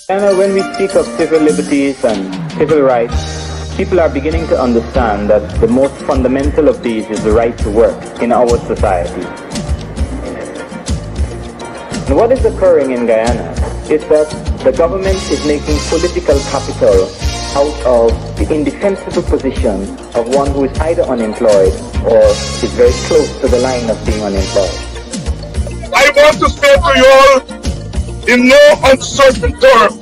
And when we speak of civil liberties and civil rights, people are beginning to understand that the most fundamental of these is the right to work in our society. And what is occurring in Guyana is that the government is making political capital out of the indefensible position of one who is either unemployed or is very close to the line of being unemployed. I want to say to you all, in no uncertain terms,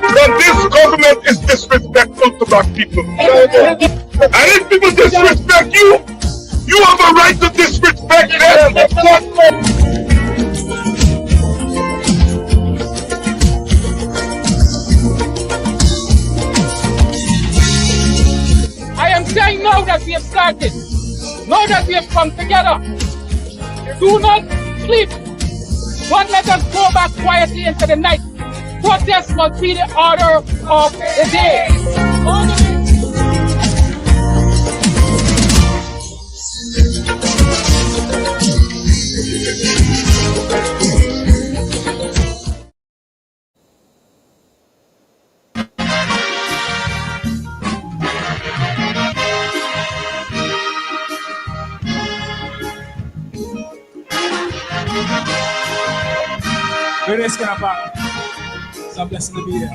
that this government is disrespectful to black people. And if people disrespect you, you have a right to disrespect them. I am saying now that we have started, now that we have come together, do not sleep. Don't let us go back quietly into the night. Protest must be the order of the day. Greatest kind of back. It's a blessing to be here.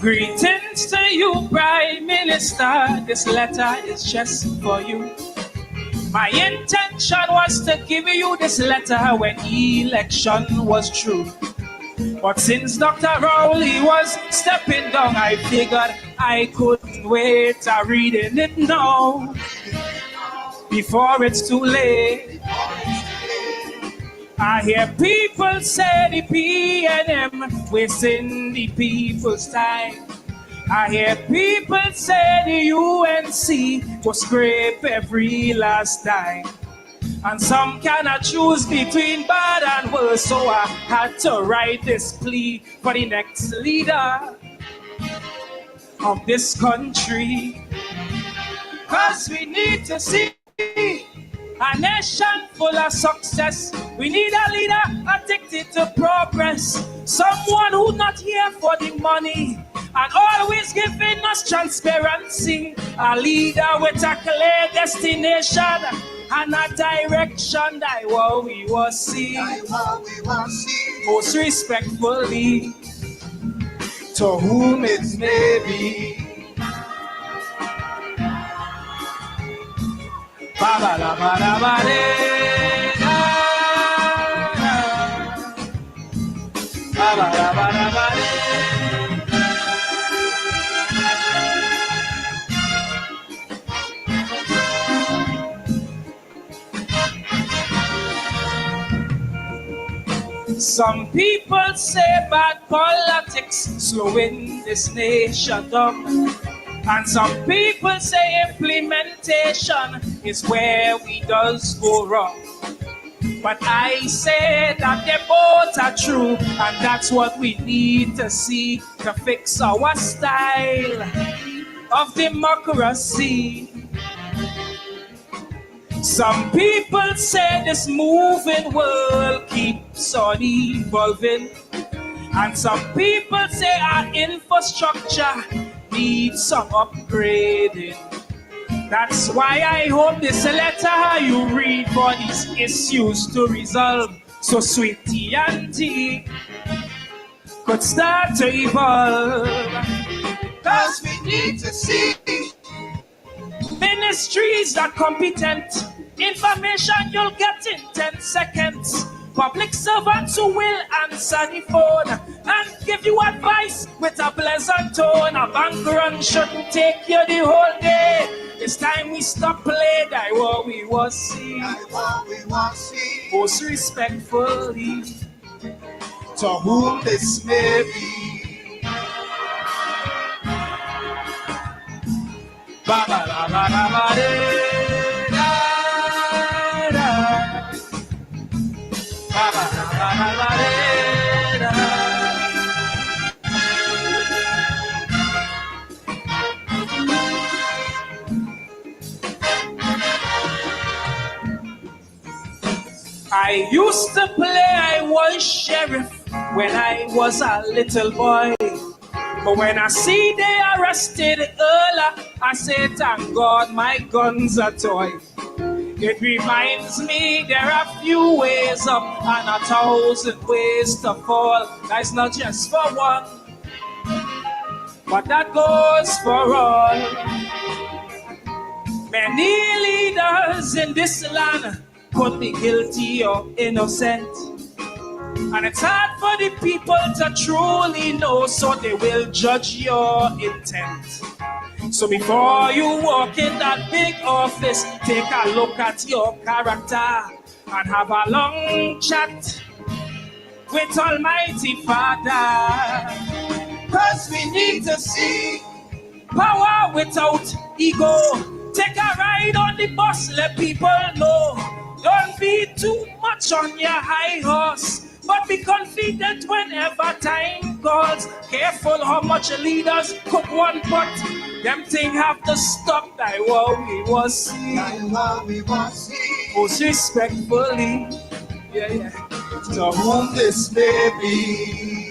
Greetings to you, Prime Minister. This letter is just for you. My intention was to give you this letter when election was true. But since Dr. Rowley was stepping down, I figured I couldn't wait. I'm reading it now before it's too late. I hear people say the PNM wasting the people's time. I hear people say the UNC will scrape every last dime. And some cannot choose between bad and worse, so I had to write this plea for the next leader of this country. 'Cause we need to see a nation full of success. We need a leader addicted to progress. Someone who's not here for the money and always giving us transparency. A leader with a clear destination and a direction that what we will see. Most respectfully, to whom it may be. Some people say bad politics slowing this nation down. And some people say implementation is where we does go wrong. But I say that they both are true, and that's what we need to see to fix our style of democracy. Some people say this moving world keeps on evolving. And some people say our infrastructure needs some upgrading. That's why I hope this letter you read for these issues to resolve. So sweetie auntie could start to evolve. 'Cause we need to see ministries that competent. Information you'll get in 10 seconds. Public servants who will answer the phone and give you advice with a pleasant tone. A bank run shouldn't take you the whole day. It's time we stop playing that what we want see. Most respectfully, to whom this may be. Ba ba ba ba ba ba da da. I used to play I was sheriff when I was a little boy. But when I see they arrested Earl, I say, thank God my gun's a toy. It reminds me there are few ways up and 1,000 ways to fall. That's not just for one, but that goes for all. Many leaders in this land could be guilty or innocent, and it's hard for the people to truly know, so they will judge your intent. So before you walk in that big office, take a look at your character and have a long chat with Almighty Father. Cause we need to see power without ego. Take a ride on the bus, let people know. Don't be too much on your high horse, but be confident whenever time calls. Careful how much leaders cook one pot. Them thing have to stop. Like what we was see. Most respectfully, yeah. To whom this may be.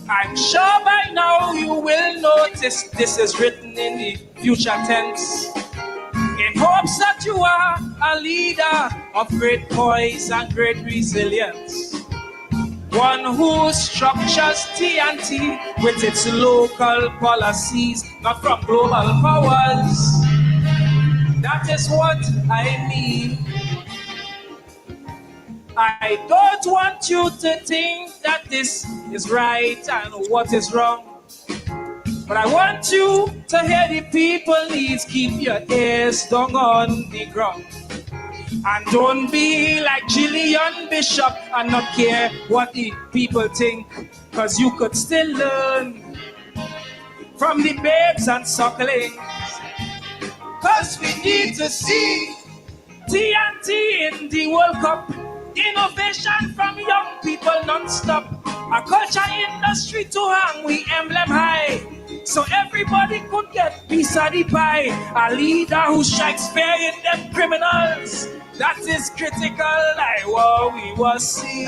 I'm sure by now you will notice this is written in the future tense, in hopes that you are a leader of great poise and great resilience. One who structures TNT with its local policies, not from global powers. That is what I mean. I don't want you to think that this is right and what is wrong, but I want you to hear the people needs. Keep your ears down on the ground. And don't be like Gillian Bishop and not care what the people think, cause you could still learn from the babes and sucklings. Cause we need to see TNT in the World Cup. Innovation from young people non-stop. A culture industry to hang we emblem high, so everybody could get piece of the pie. A leader who strikes fair in them criminals, that is critical. Like what we was see.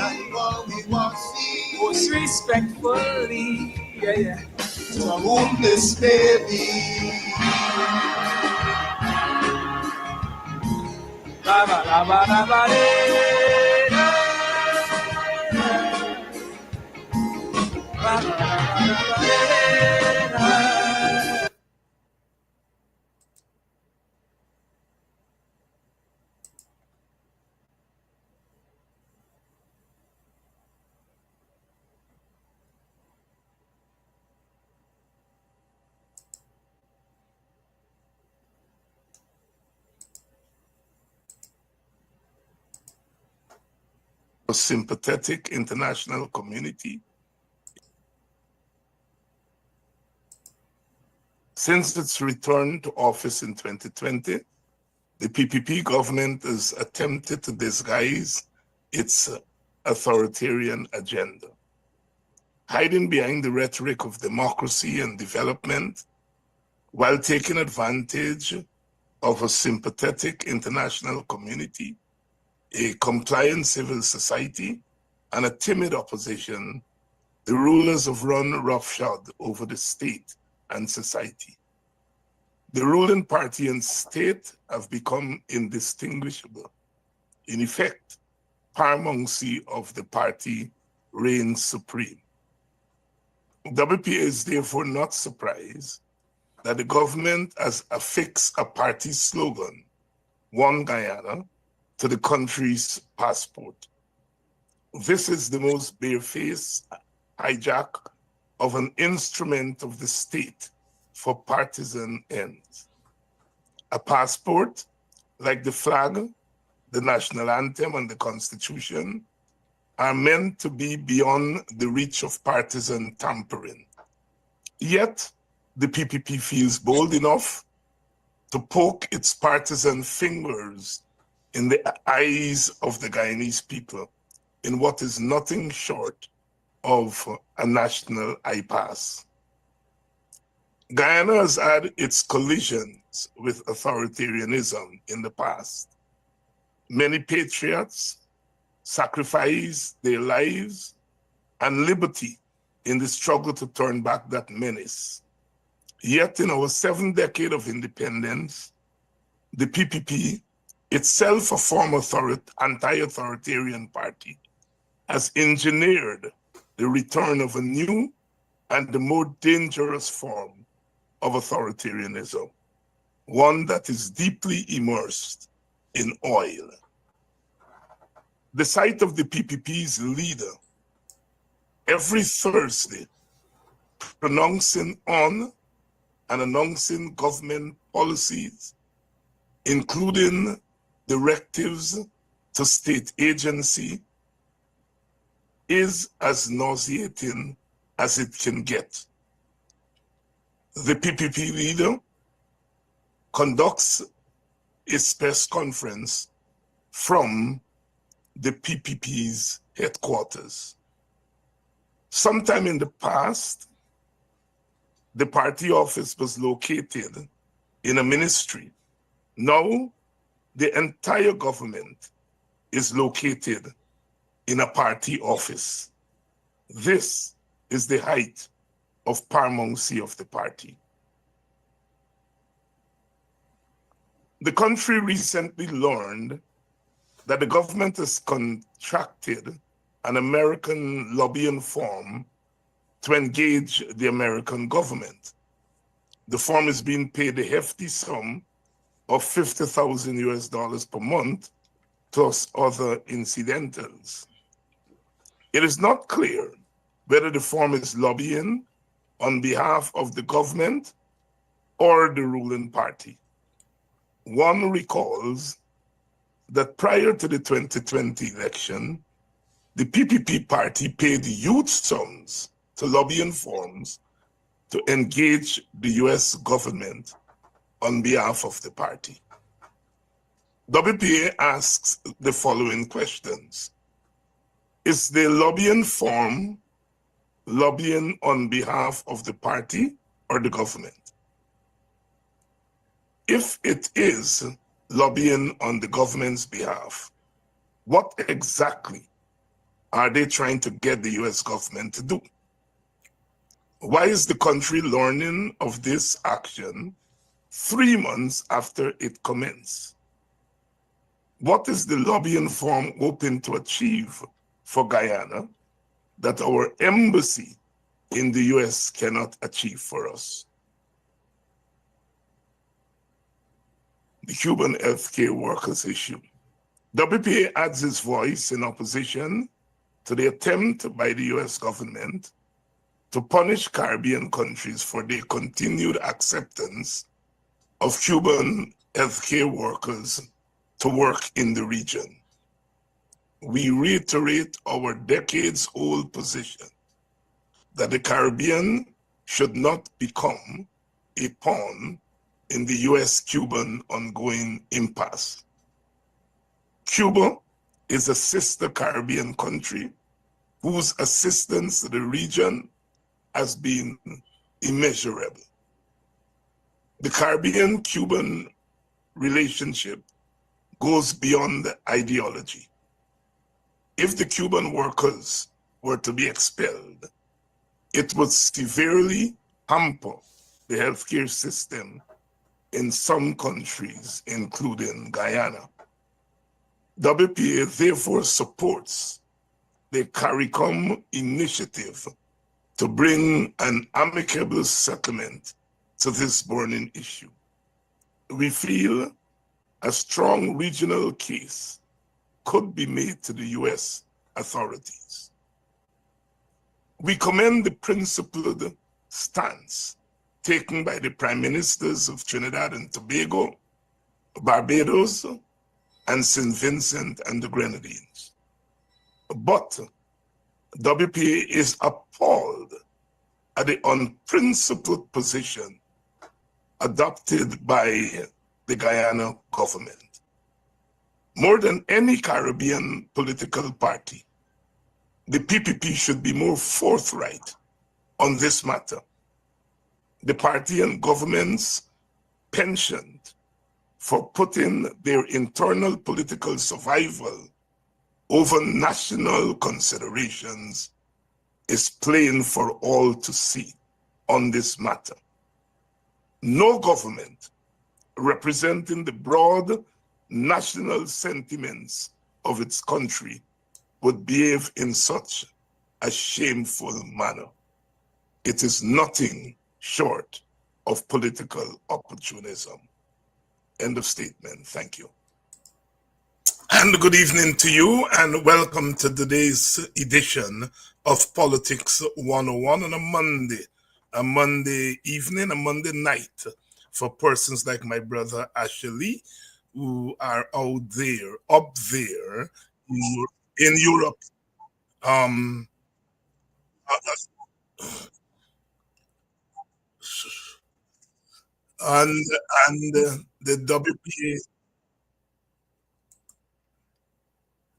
Most respectfully, yeah. To whom this may be. La ba la ba la ba de. A sympathetic international community. Since its return to office in 2020, the PPP government has attempted to disguise its authoritarian agenda, hiding behind the rhetoric of democracy and development, while taking advantage of a sympathetic international community, a compliant civil society, and a timid opposition. The rulers have run roughshod over the state and society. The ruling party and state have become indistinguishable. In effect, paramountcy of the party reigns supreme. WPA is therefore not surprised that the government has affixed a party slogan, One Guyana, to the country's passport. This is the most barefaced hijack of an instrument of the state for partisan ends. A passport, like the flag, the national anthem, and the Constitution, are meant to be beyond the reach of partisan tampering. Yet, the PPP feels bold enough to poke its partisan fingers in the eyes of the Guyanese people in what is nothing short of a national impasse. Guyana has had its collisions with authoritarianism in the past. Many patriots sacrificed their lives and liberty in the struggle to turn back that menace. Yet in our 7th decade of independence, the PPP, itself a former anti-authoritarian party, has engineered the return of a new and the more dangerous form of authoritarianism, one that is deeply immersed in oil. The sight of the PPP's leader every Thursday pronouncing on and announcing government policies, including directives to state agency, is as nauseating as it can get. The PPP leader conducts its press conference from the PPP's headquarters. Sometime in the past, the party office was located in a ministry. Now, the entire government is located in a party office. This is the height of paramountcy of the party. The country recently learned that the government has contracted an American lobbying firm to engage the American government. The firm is being paid a hefty sum of $50,000 per month, plus other incidentals. It is not clear whether the firm is lobbying on behalf of the government or the ruling party. One recalls that prior to the 2020 election, the PPP party paid huge sums to lobbying firms to engage the US government on behalf of the party. WPA asks the following questions. Is the lobbying firm lobbying on behalf of the party or the government? If it is lobbying on the government's behalf, what exactly are they trying to get the US government to do? Why is the country learning of this action 3 months after it commenced? What is the lobbying firm hoping to achieve for Guyana that our embassy in the US cannot achieve for us? The Cuban healthcare workers issue. WPA adds its voice in opposition to the attempt by the US government to punish Caribbean countries for their continued acceptance of Cuban healthcare workers to work in the region. We reiterate our decades-old position that the Caribbean should not become a pawn in the US-Cuban ongoing impasse. Cuba is a sister Caribbean country whose assistance to the region has been immeasurable. The Caribbean-Cuban relationship goes beyond ideology. If the Cuban workers were to be expelled, it would severely hamper the healthcare system in some countries, including Guyana. WPA therefore supports the CARICOM initiative to bring an amicable settlement to this burning issue. We feel a strong regional case could be made to the US authorities. We commend the principled stance taken by the prime ministers of Trinidad and Tobago, Barbados, and St. Vincent and the Grenadines. But WPA is appalled at the unprincipled position adopted by the Guyana government. More than any Caribbean political party, the PPP should be more forthright on this matter. The party and government's penchant for putting their internal political survival over national considerations is plain for all to see on this matter. No government representing the broad national sentiments of its country would behave in such a shameful manner. It is nothing short of political opportunism. End of statement. Thank you. And good evening to you, and welcome to today's edition of Politics 101 on a Monday evening, a Monday night for persons like my brother Ashley, who are up there in Europe. And the WPA.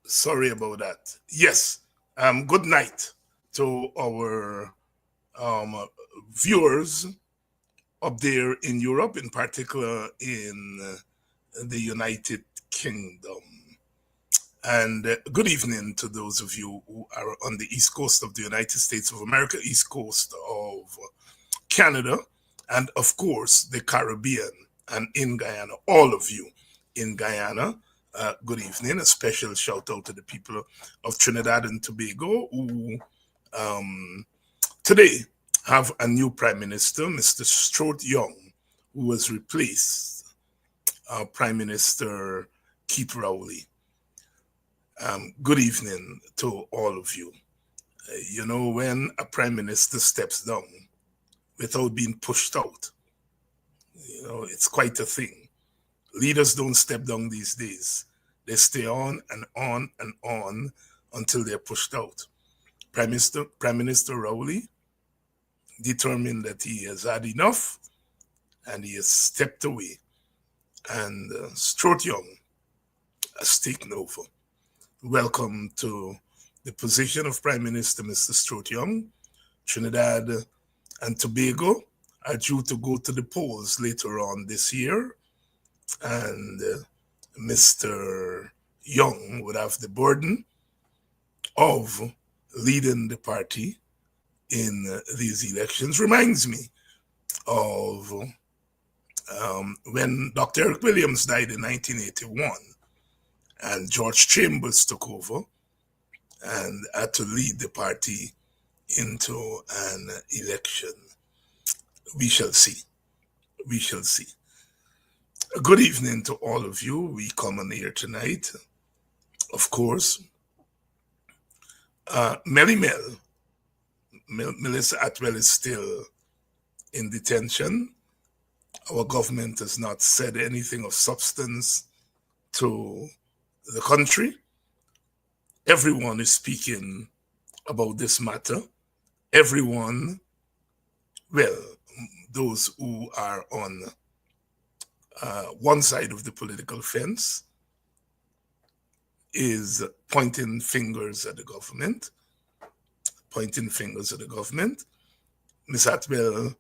Sorry about that. Yes. Good night to our viewers up there in Europe, in particular in the United Kingdom. And good evening to those of you who are on the East Coast of the United States of America, East Coast of Canada, and of course the Caribbean and in Guyana. All of you in Guyana, good evening. A special shout out to the people of Trinidad and Tobago who today have a new Prime Minister, Mr. Stuart Young, who has replaced Prime Minister Keith Rowley. Good evening to all of you. You know, when a Prime Minister steps down without being pushed out, you know, it's quite a thing. Leaders don't step down these days. They stay on and on and on until they're pushed out. Prime Minister Rowley determined that he has had enough and he has stepped away. And Stuart Young has taken over. Welcome to the position of Prime Minister, Mr. Stuart Young. Trinidad and Tobago are due to go to the polls later on this year. And Mr. Young would have the burden of leading the party in these elections. Reminds me of when Dr. Eric Williams died in 1981 and George Chambers took over and had to lead the party into an election. We shall see. We shall see. Good evening to all of you. We come on here tonight, of course. Melissa Atwell is still in detention. Our government has not said anything of substance to the country. Everyone is speaking about this matter. Everyone, well, those who are on one side of the political fence is pointing fingers at the government. Ms. Atwell,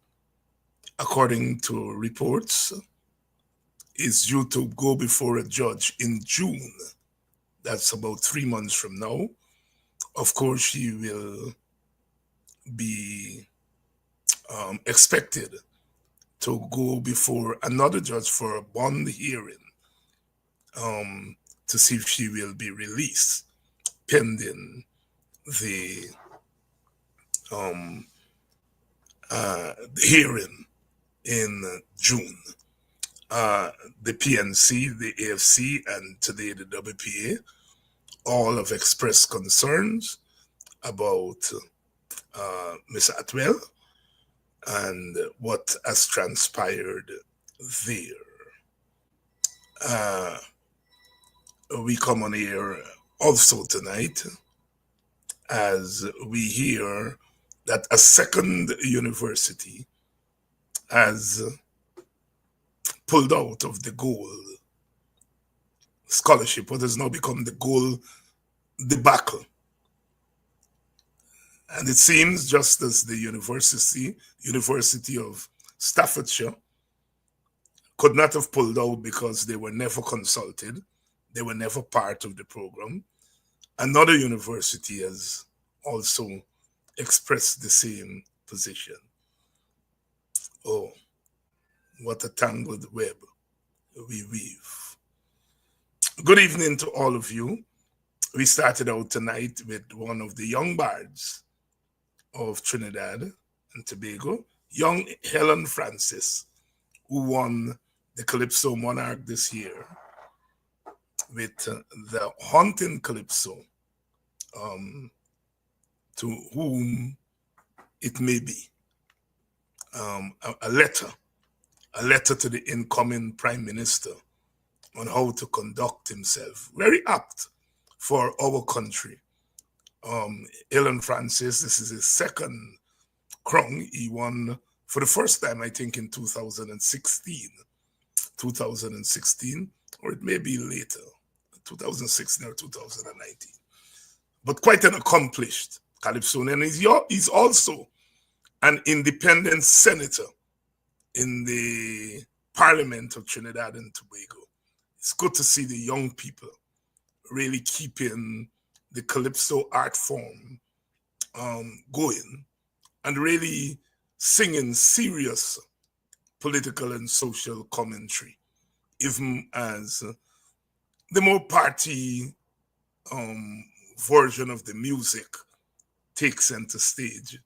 according to reports, is due to go before a judge in June. That's about 3 months from now. Of course, she will be expected to go before another judge for a bond hearing to see if she will be released pending the hearing in June. The PNC, the AFC, and today the WPA all have expressed concerns about Ms. Atwell and what has transpired there. We come on here also tonight as we hear that a second university has pulled out of the goal scholarship, what has now become the goal debacle. And it seems just as the University of Staffordshire could not have pulled out because they were never consulted, they were never part of the program. Another university has also expressed the same position. Oh, what a tangled web we weave. Good evening to all of you. We started out tonight with one of the young bards of Trinidad and Tobago, young Helen Francis, who won the Calypso Monarch this year with the Haunting Calypso, to whom it may be, a letter to the incoming Prime Minister on how to conduct himself. Very apt for our country. Helen Francis, this is his second crown. He won for the first time, I think, in 2016, or it may be later, 2016 or 2019. But quite an accomplished Calypsonian. And he's also an independent senator in the Parliament of Trinidad and Tobago. It's good to see the young people really keeping the Calypso art form going and really singing serious political and social commentary, even as the more party version of the music takes center stage.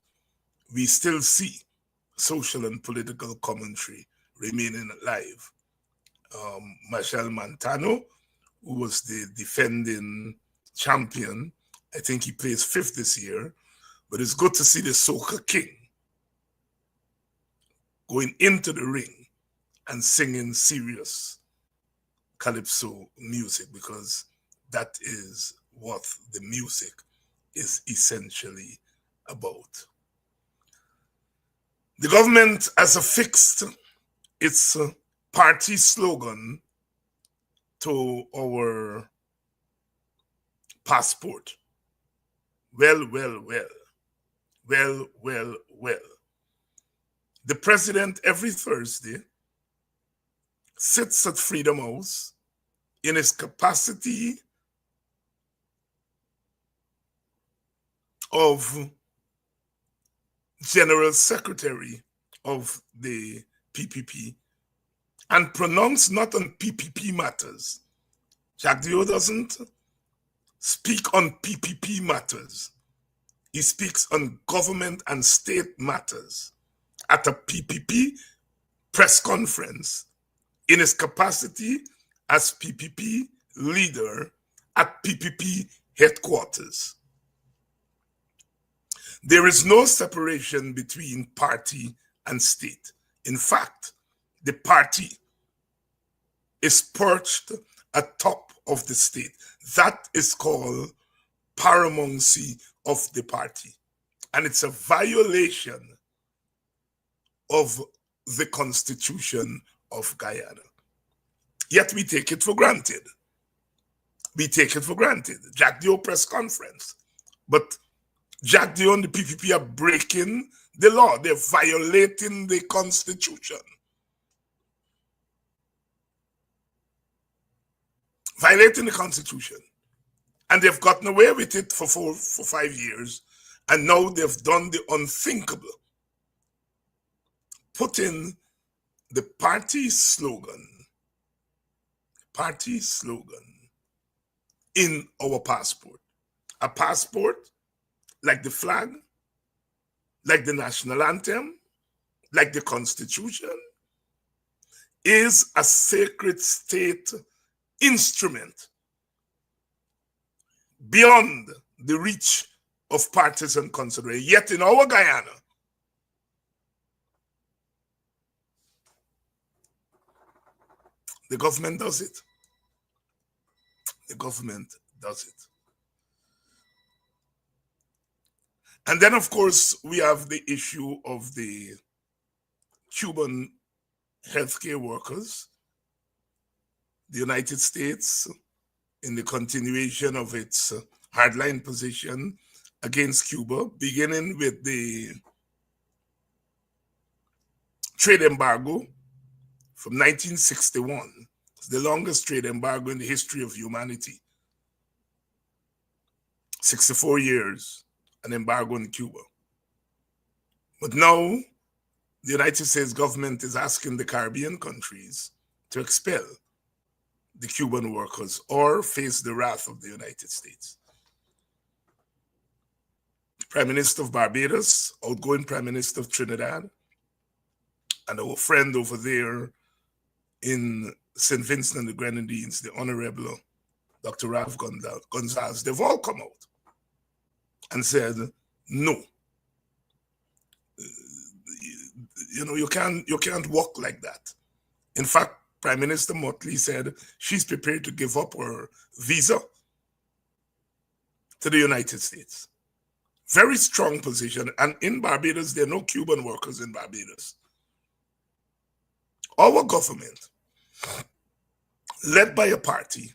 We still see social and political commentary remaining alive. Michelle Montano, who was the defending champion, I think he plays fifth this year, but it's good to see the Soca King going into the ring and singing serious Calypso music, because that is what the music is essentially about. The government has affixed its party slogan to our passport. Well, well, well. Well, well, well. The president every Thursday sits at Freedom House in his capacity of General Secretary of the PPP and pronounce not on PPP matters. Jacques Dio doesn't speak on PPP matters. He speaks on government and state matters at a PPP press conference in his capacity as PPP leader at PPP headquarters. There is no separation between party and state. In fact, the party is perched atop of the state. That is called paramountcy of the party. And it's a violation of the Constitution of Guyana. Yet we take it for granted. We take it for granted. Jack Dio press conference. But Jack Dio and the PPP are breaking the law. They're violating the Constitution. Violating the Constitution. And they've gotten away with it for 5 years. And now they've done the unthinkable. Putting the party slogan in our passport. A passport like the flag, like the national anthem, like the Constitution, is a sacred state instrument beyond the reach of partisan consideration. Yet in our Guyana, The government does it. The government does it. And then, of course, we have the issue of the Cuban healthcare workers. The United States, in the continuation of its hardline position against Cuba, beginning with the trade embargo from 1961. It's the longest trade embargo in the history of humanity. 64 years, an embargo in Cuba. But now, the United States government is asking the Caribbean countries to expel the Cuban workers or face the wrath of the United States. Prime Minister of Barbados, outgoing Prime Minister of Trinidad, and our friend over there in St. Vincent and the Grenadines, the Honorable Dr. Ralph Gonzalez, they've all come out and said, no. You can't walk like that. In fact, Prime Minister Motley said she's prepared to give up her visa to the United States. Very strong position. And in Barbados, there are no Cuban workers in Barbados. Our government, led by a party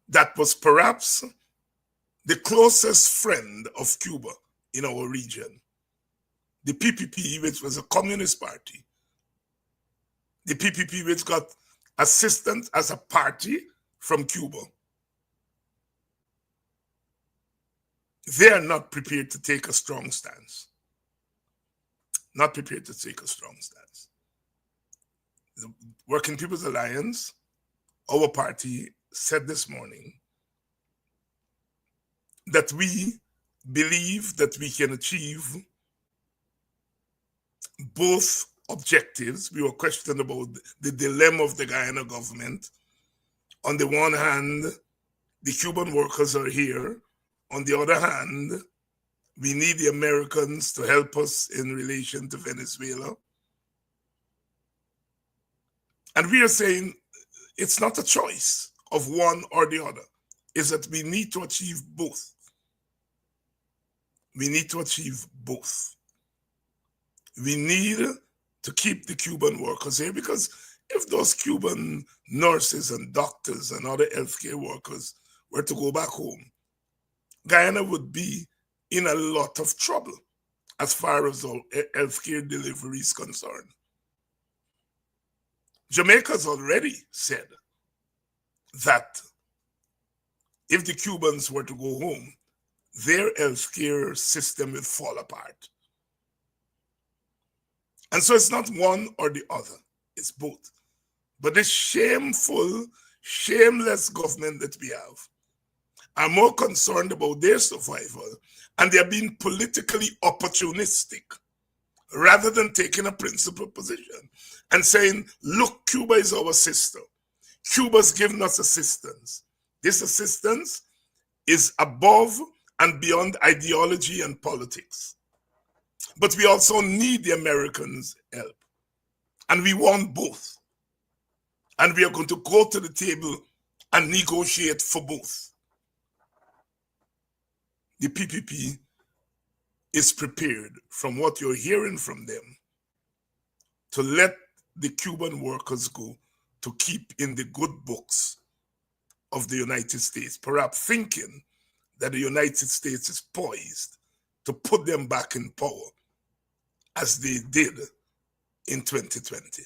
that was perhaps the closest friend of Cuba in our region, the PPP, which was a communist party, the PPP, which got assistance as a party from Cuba, they are not prepared to take a strong stance. Not prepared to take a strong stance. The Working People's Alliance, our party, said this morning that we believe that we can achieve both objectives. We were questioned about the dilemma of the Guyana government. On the one hand, the Cuban workers are here. On the other hand, we need the Americans to help us in relation to Venezuela. And we are saying it's not a choice of one or the other. It's that we need to achieve both. We need to achieve both. We need to keep the Cuban workers here, because if those Cuban nurses and doctors and other healthcare workers were to go back home, Guyana would be in a lot of trouble as far as our healthcare delivery is concerned. Jamaica's already said that if the Cubans were to go home, their healthcare system will fall apart. And so it's not one or the other, it's both. But the shameful, shameless government that we have are more concerned about their survival, and they're being politically opportunistic rather than taking a principled position and saying, look, Cuba is our sister. Cuba's given us assistance. This assistance is above and beyond ideology and politics. But we also need the Americans' help. And we want both. And we are going to go to the table and negotiate for both. The PPP is prepared, from what you're hearing from them, to let the Cuban workers go, to keep in the good books of the United States, perhaps thinking that the United States is poised to put them back in power, as they did in 2020.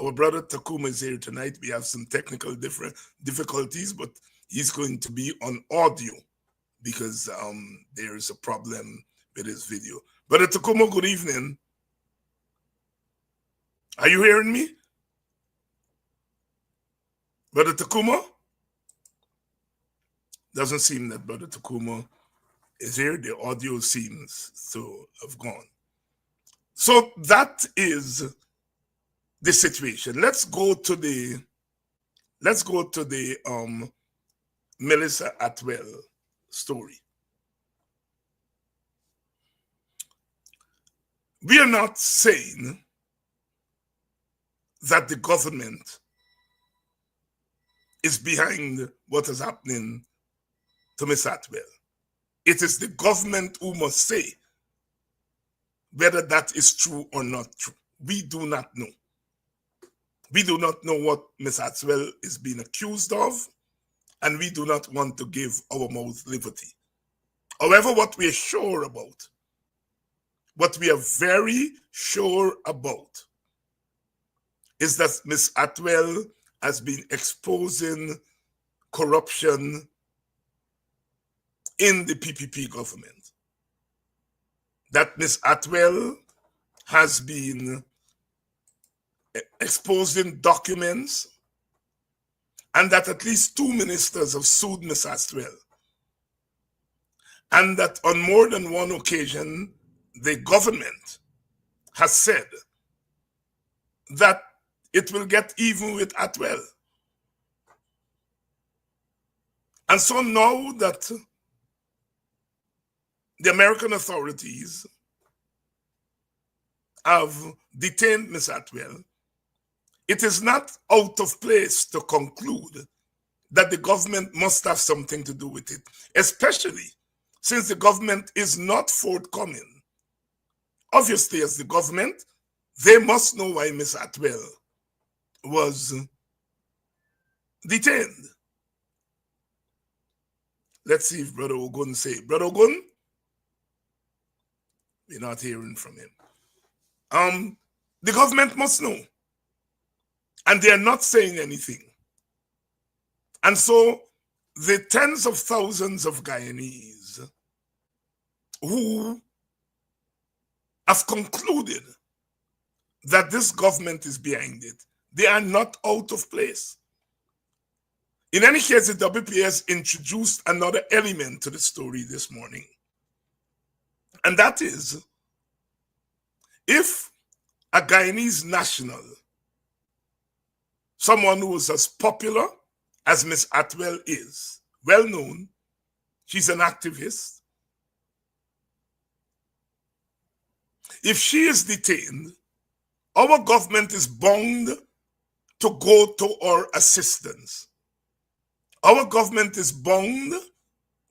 Our brother Tacuma is here tonight. We have some technical difficulties, but he's going to be on audio because there is a problem with his video. Brother Tacuma, good evening. Are you hearing me? Brother Tacuma? Doesn't seem that Brother Tacuma is here. The audio seems to have gone. So that is the situation. Let's go to the Melissa Atwell story. We are not saying that the government is behind what is happening to Miss Atwell. It is the government who must say whether that is true or not true. We do not know. We do not know what Miss Atwell is being accused of, and we do not want to give our mouth liberty. However, what we are sure about, what we are very sure about, is that Miss Atwell has been exposing corruption in the PPP government. That Miss Atwell has been exposing documents, and that at least 2 ministers have sued Miss Atwell. And that on more than one occasion, the government has said that it will get even with Atwell. And so now that the American authorities have detained Ms. Atwell, it is not out of place to conclude that the government must have something to do with it, especially since the government is not forthcoming. Obviously, as the government, they must know why Ms. Atwell was detained. Let's see if Brother Ogun say. Brother Ogun? We're not hearing from him. The government must know. And they are not saying anything. And so the tens of thousands of Guyanese who have concluded that this government is behind it, they are not out of place. In any case, the WPS introduced another element to the story this morning. And that is, if a Guyanese national, someone who is as popular as Miss Atwell is, well known, she's an activist. If she is detained, our government is bound to go to her assistance. Our government is bound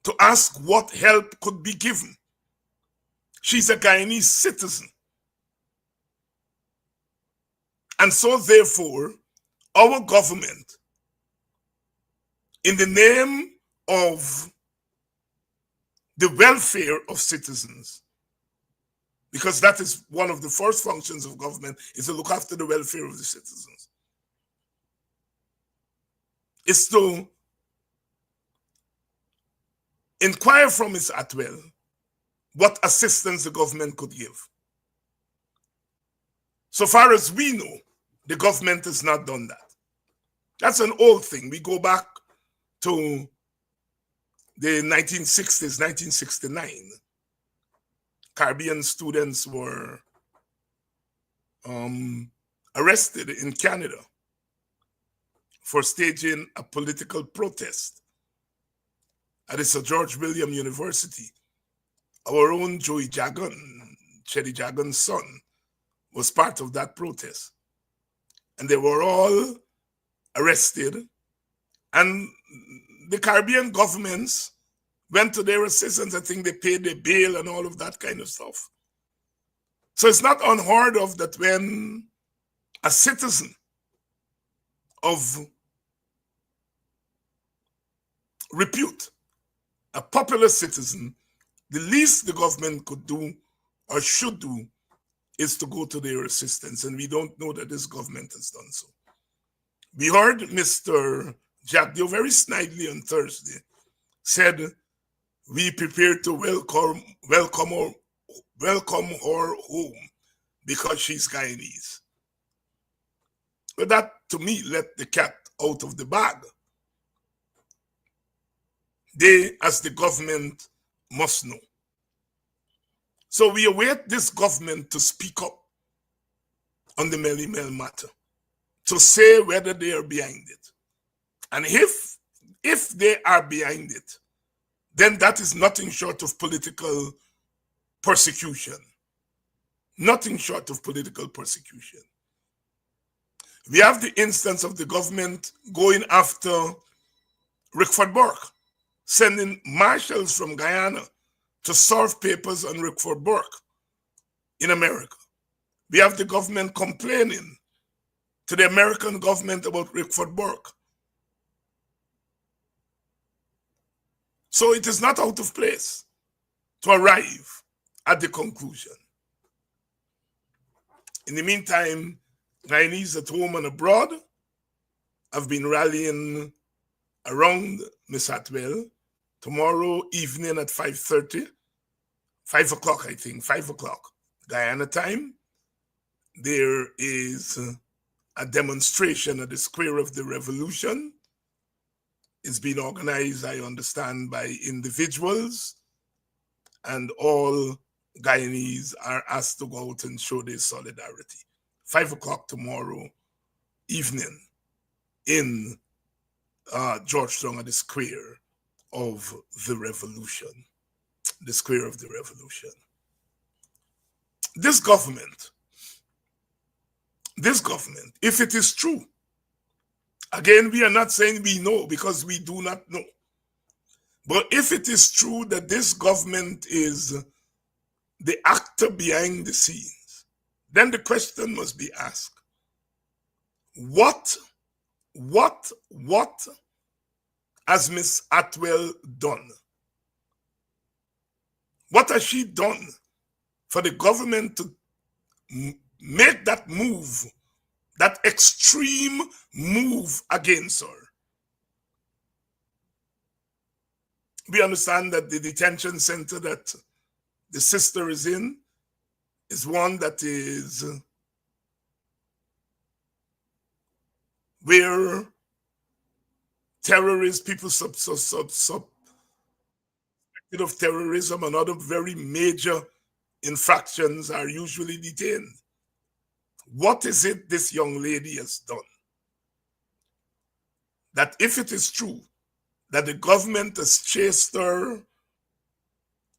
to ask what help could be given. She's a Guyanese citizen. And so therefore, our government, in the name of the welfare of citizens, because that is one of the first functions of government, is to look after the welfare of the citizens, is to inquire from Ms. Atwell what assistance the government could give. So far as we know, the government has not done that. That's an old thing. We go back to the 1960s, 1969. Caribbean students were arrested in Canada for staging a political protest at the Sir George William University. Our own Joey Jagan, Chetty Jagan's son, was part of that protest. And they were all arrested. And the Caribbean governments went to their assistance. I think they paid their bail and all of that kind of stuff. So it's not unheard of that when a citizen of repute, a popular citizen, the least the government could do or should do is to go to their assistance. And we don't know that this government has done so. We heard Mr. Jack Dio very snidely on Thursday said, we prepared to welcome her home because she's Guyanese. But that, to me, let the cat out of the bag. They, as the government, must know. So we await this government to speak up on the Melly Mel matter, to say whether they are behind it. And if they are behind it, then that is nothing short of political persecution. Nothing short of political persecution. We have the instance of the government going after Rickford Burke, sending marshals from Guyana to serve papers on Rickford Burke in America. We have the government complaining to the American government about Rickford Burke. So it is not out of place to arrive at the conclusion. In the meantime, Guyanese at home and abroad have been rallying around Miss Atwell. Tomorrow evening at 5:30, 5 o'clock, I think, 5 o'clock, Guyana time, there is a demonstration at the Square of the Revolution. It's been organized, I understand, by individuals, and all Guyanese are asked to go out and show their solidarity. 5 o'clock tomorrow evening in Georgetown at the Square of the Revolution. The Square of the Revolution. This government, if it is true, again, we are not saying we know because we do not know. But if it is true that this government is the actor behind the scenes, then the question must be asked, what has Miss Atwell done? What has she done for the government to make that move, that extreme move against her? We understand that the detention center that the sister is in is one that is where terrorists, people suspected of terrorism and other very major infractions are usually detained. What is it this young lady has done? That if it is true that the government has chased her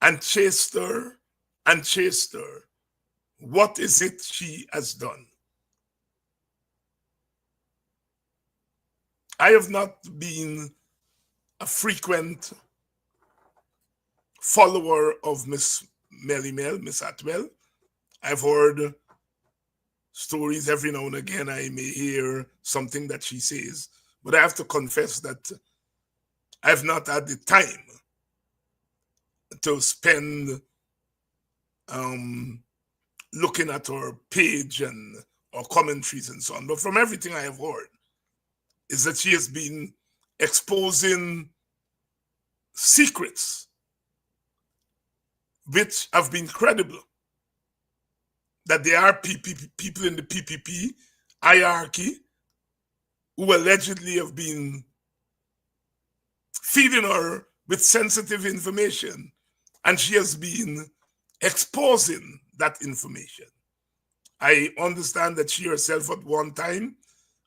and chased her and chased her, what is it she has done? I have not been a frequent follower of Miss Miss Atwell. I've heard stories every now and again. I may hear something that she says, but I have to confess that I've not had the time to spend looking at her page and her commentaries and so on. But from everything I have heard, is that she has been exposing secrets which have been credible, that there are people in the PPP hierarchy who allegedly have been feeding her with sensitive information, and she has been exposing that information. I understand that she herself at one time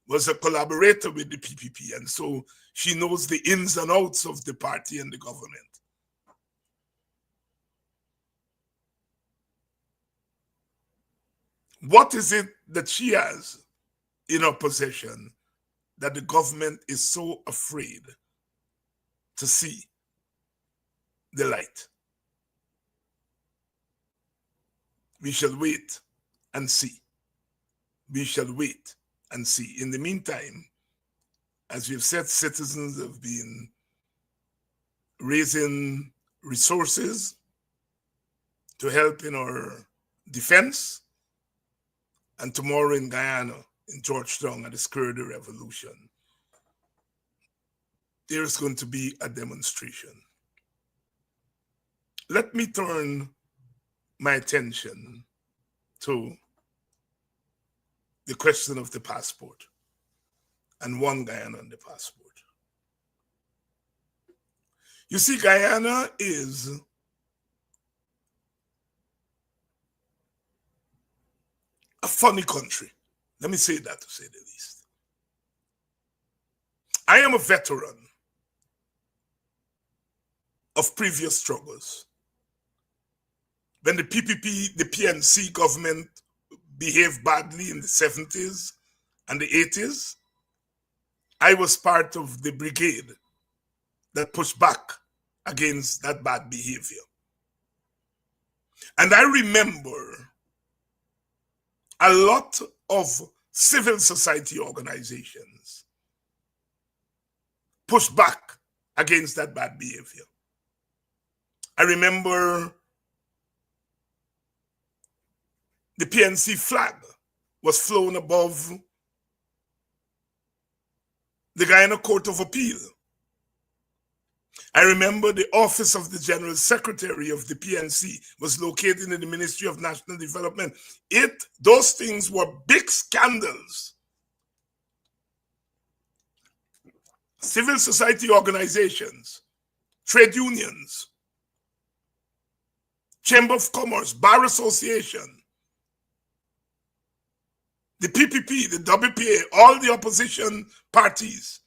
was a collaborator with the PPP, and so she knows the ins and outs of the party and the government. What is it that she has in her possession that the government is so afraid to see the light? We shall wait and see. We shall wait and see. In the meantime, as we've said, citizens have been raising resources to help in our defense. And tomorrow in Guyana, in Georgetown, at the Square of the Revolution, there's going to be a demonstration. Let me turn my attention to the question of the passport and one Guyana on the passport. You see, Guyana is a funny country. Let me say that, to say the least. I am a veteran of previous struggles. When the PPP, the PNC government behaved badly in the 70s and the 80s, I was part of the brigade that pushed back against that bad behavior. And I remember a lot of civil society organizations pushed back against that bad behavior. I remember the PNC flag was flown above the Guyana Court of Appeal. I remember the office of the General Secretary of the PNC was located in the Ministry of National Development. Those things were big scandals. Civil society organizations, trade unions, Chamber of Commerce, Bar Association, the PPP, the WPA, all the opposition parties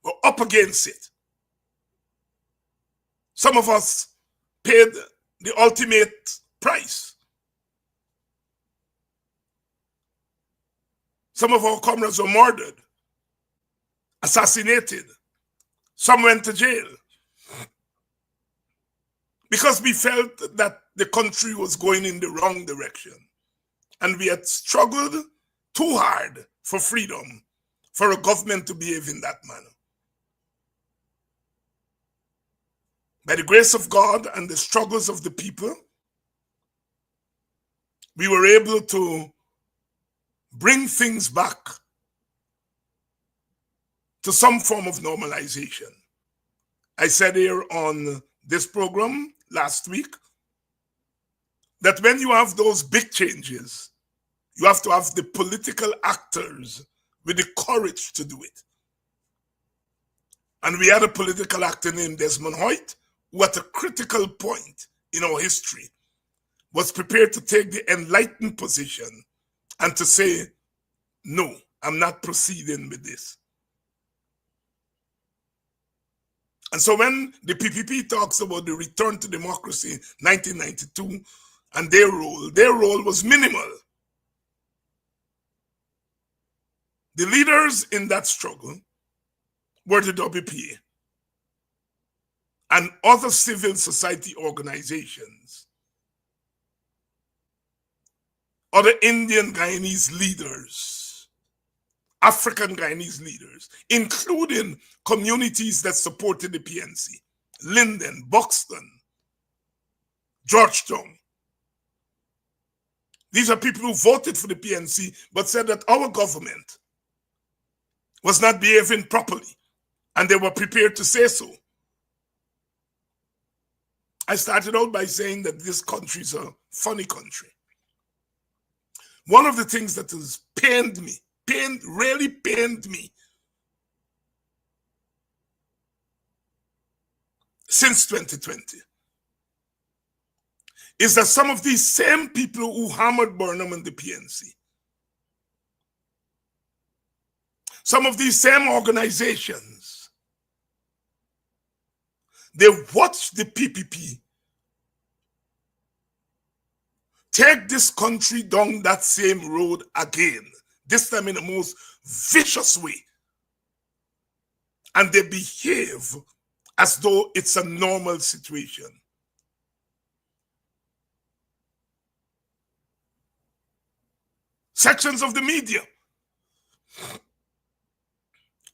were up against it. Some of us paid the ultimate price. Some of our comrades were murdered, assassinated. Some went to jail because we felt that the country was going in the wrong direction. And we had struggled too hard for freedom, for a government to behave in that manner. By the grace of God and the struggles of the people, we were able to bring things back to some form of normalization. I said here on this program last week that when you have those big changes, you have to have the political actors with the courage to do it. And we had a political actor named Desmond Hoyt, who at a critical point in our history was prepared to take the enlightened position and to say, no, I'm not proceeding with this. And so when the PPP talks about the return to democracy in 1992 and their role was minimal. The leaders in that struggle were the WPA and other civil society organizations, other Indian Guyanese leaders, African Guyanese leaders, including communities that supported the PNC, Linden, Buxton, Georgetown. These are people who voted for the PNC but said that our government was not behaving properly, and they were prepared to say so. I started out by saying that this country is a funny country. One of the things that has really pained me since 2020 is that some of these same people who hammered Burnham and the PNC, some of these same organizations, they watch the PPP take this country down that same road again, this time in the most vicious way. And they behave as though it's a normal situation. Sections of the media,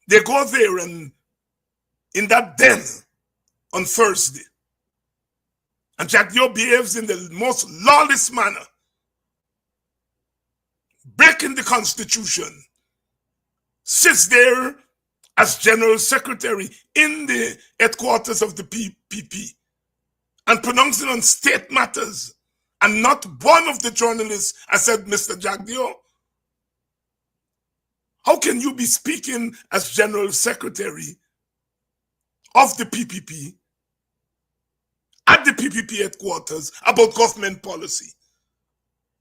they go there and in that den on Thursday, and Jack Dio behaves in the most lawless manner, breaking the Constitution, sits there as General Secretary in the headquarters of the PPP and pronouncing on state matters. And not one of the journalists has said, Mr. Jagdio, how can you be speaking as General Secretary of the PPP at the PPP headquarters about government policy?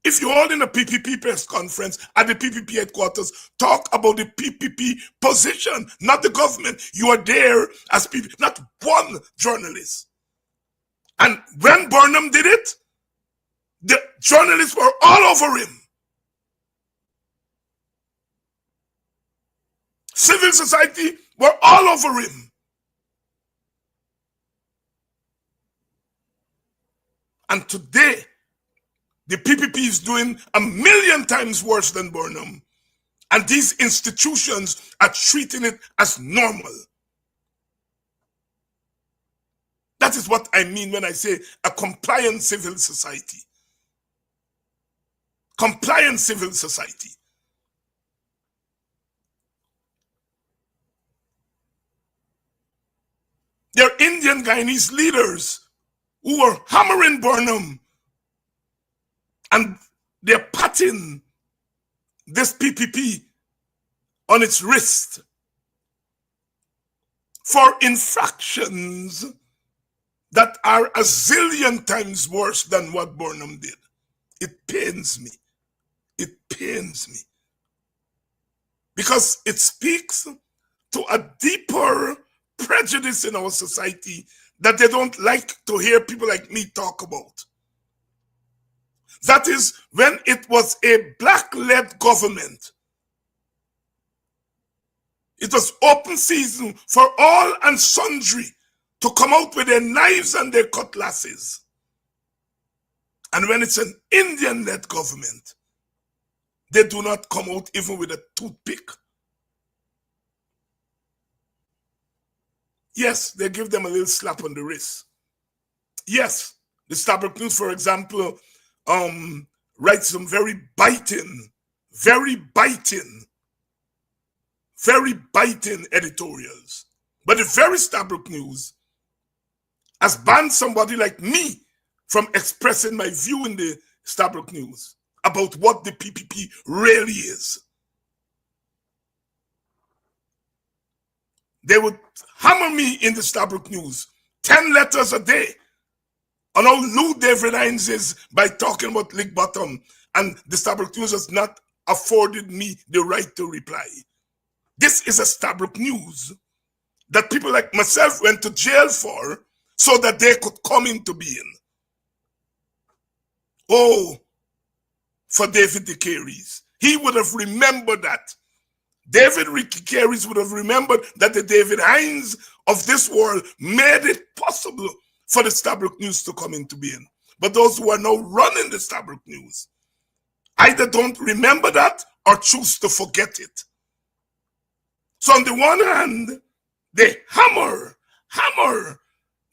If you're holding a PPP press conference at the PPP headquarters, talk about the PPP position, not the government. You are there as PPP, not one journalist. And when Burnham did it, the journalists were all over him. Civil society were all over him. And today, the PPP is doing 1,000,000 times worse than Burnham. And these institutions are treating it as normal. That is what I mean when I say a compliant civil society. Compliant civil society. There are Indian Guyanese leaders who were hammering Burnham, and they're patting this PPP on its wrist for infractions that are a zillion times worse than what Burnham did. It pains me. It pains me. Because it speaks to a deeper prejudice in our society that they don't like to hear people like me talk about. That is, when it was a black-led government, it was open season for all and sundry to come out with their knives and their cutlasses. And when it's an Indian-led government, they do not come out even with a toothpick. Yes, they give them a little slap on the wrist. Yes, the Stabroek News, for example, writes some very biting editorials. But the very Stabroek News has banned somebody like me from expressing my view in the Stabroek News about what the PPP really is. They would hammer me in the Stabroek News 10 letters a day on how lewd David Hines is by talking about Lick Bottom, and the Stabroek News has not afforded me the right to reply. This is a Stabroek News that people like myself went to jail for so that they could come into being. Oh, for David de Carey's. He would have remembered that. David Ricky Carey's would have remembered that the David Hines of this world made it possible for the Stabroek News to come into being. But those who are now running the Stabroek News either don't remember that or choose to forget it. So on the one hand, they hammer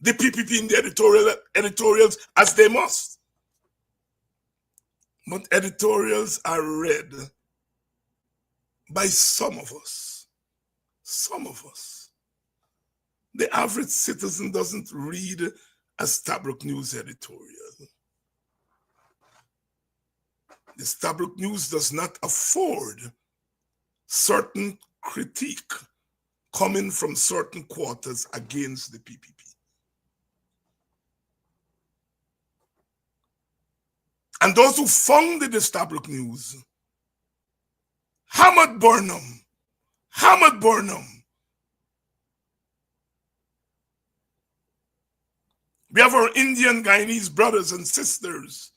the PPP in the editorials as they must. But editorials are read by some of us. Some of us. The average citizen doesn't read a Stabroek News editorial. The Stabroek News does not afford certain critique coming from certain quarters against the PPP. And those who founded the Stabroek News hammered Burnham. We have our Indian Guyanese brothers and sisters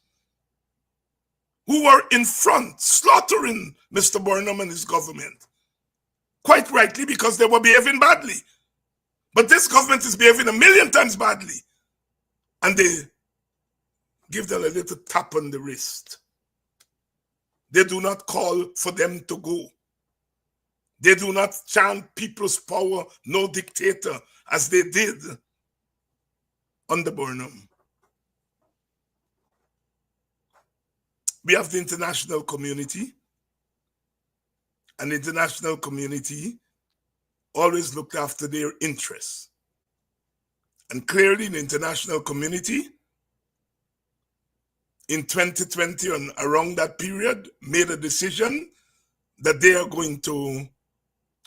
who were in front slaughtering Mr. Burnham and his government. Quite rightly, because they were behaving badly. But this government is behaving 1,000,000 times badly. And they give them a little tap on the wrist. They do not call for them to go. They do not chant people's power, no dictator, as they did under Burnham. We have the international community, and the international community always looked after their interests. And clearly the international community in 2020 and around that period made a decision that they are going to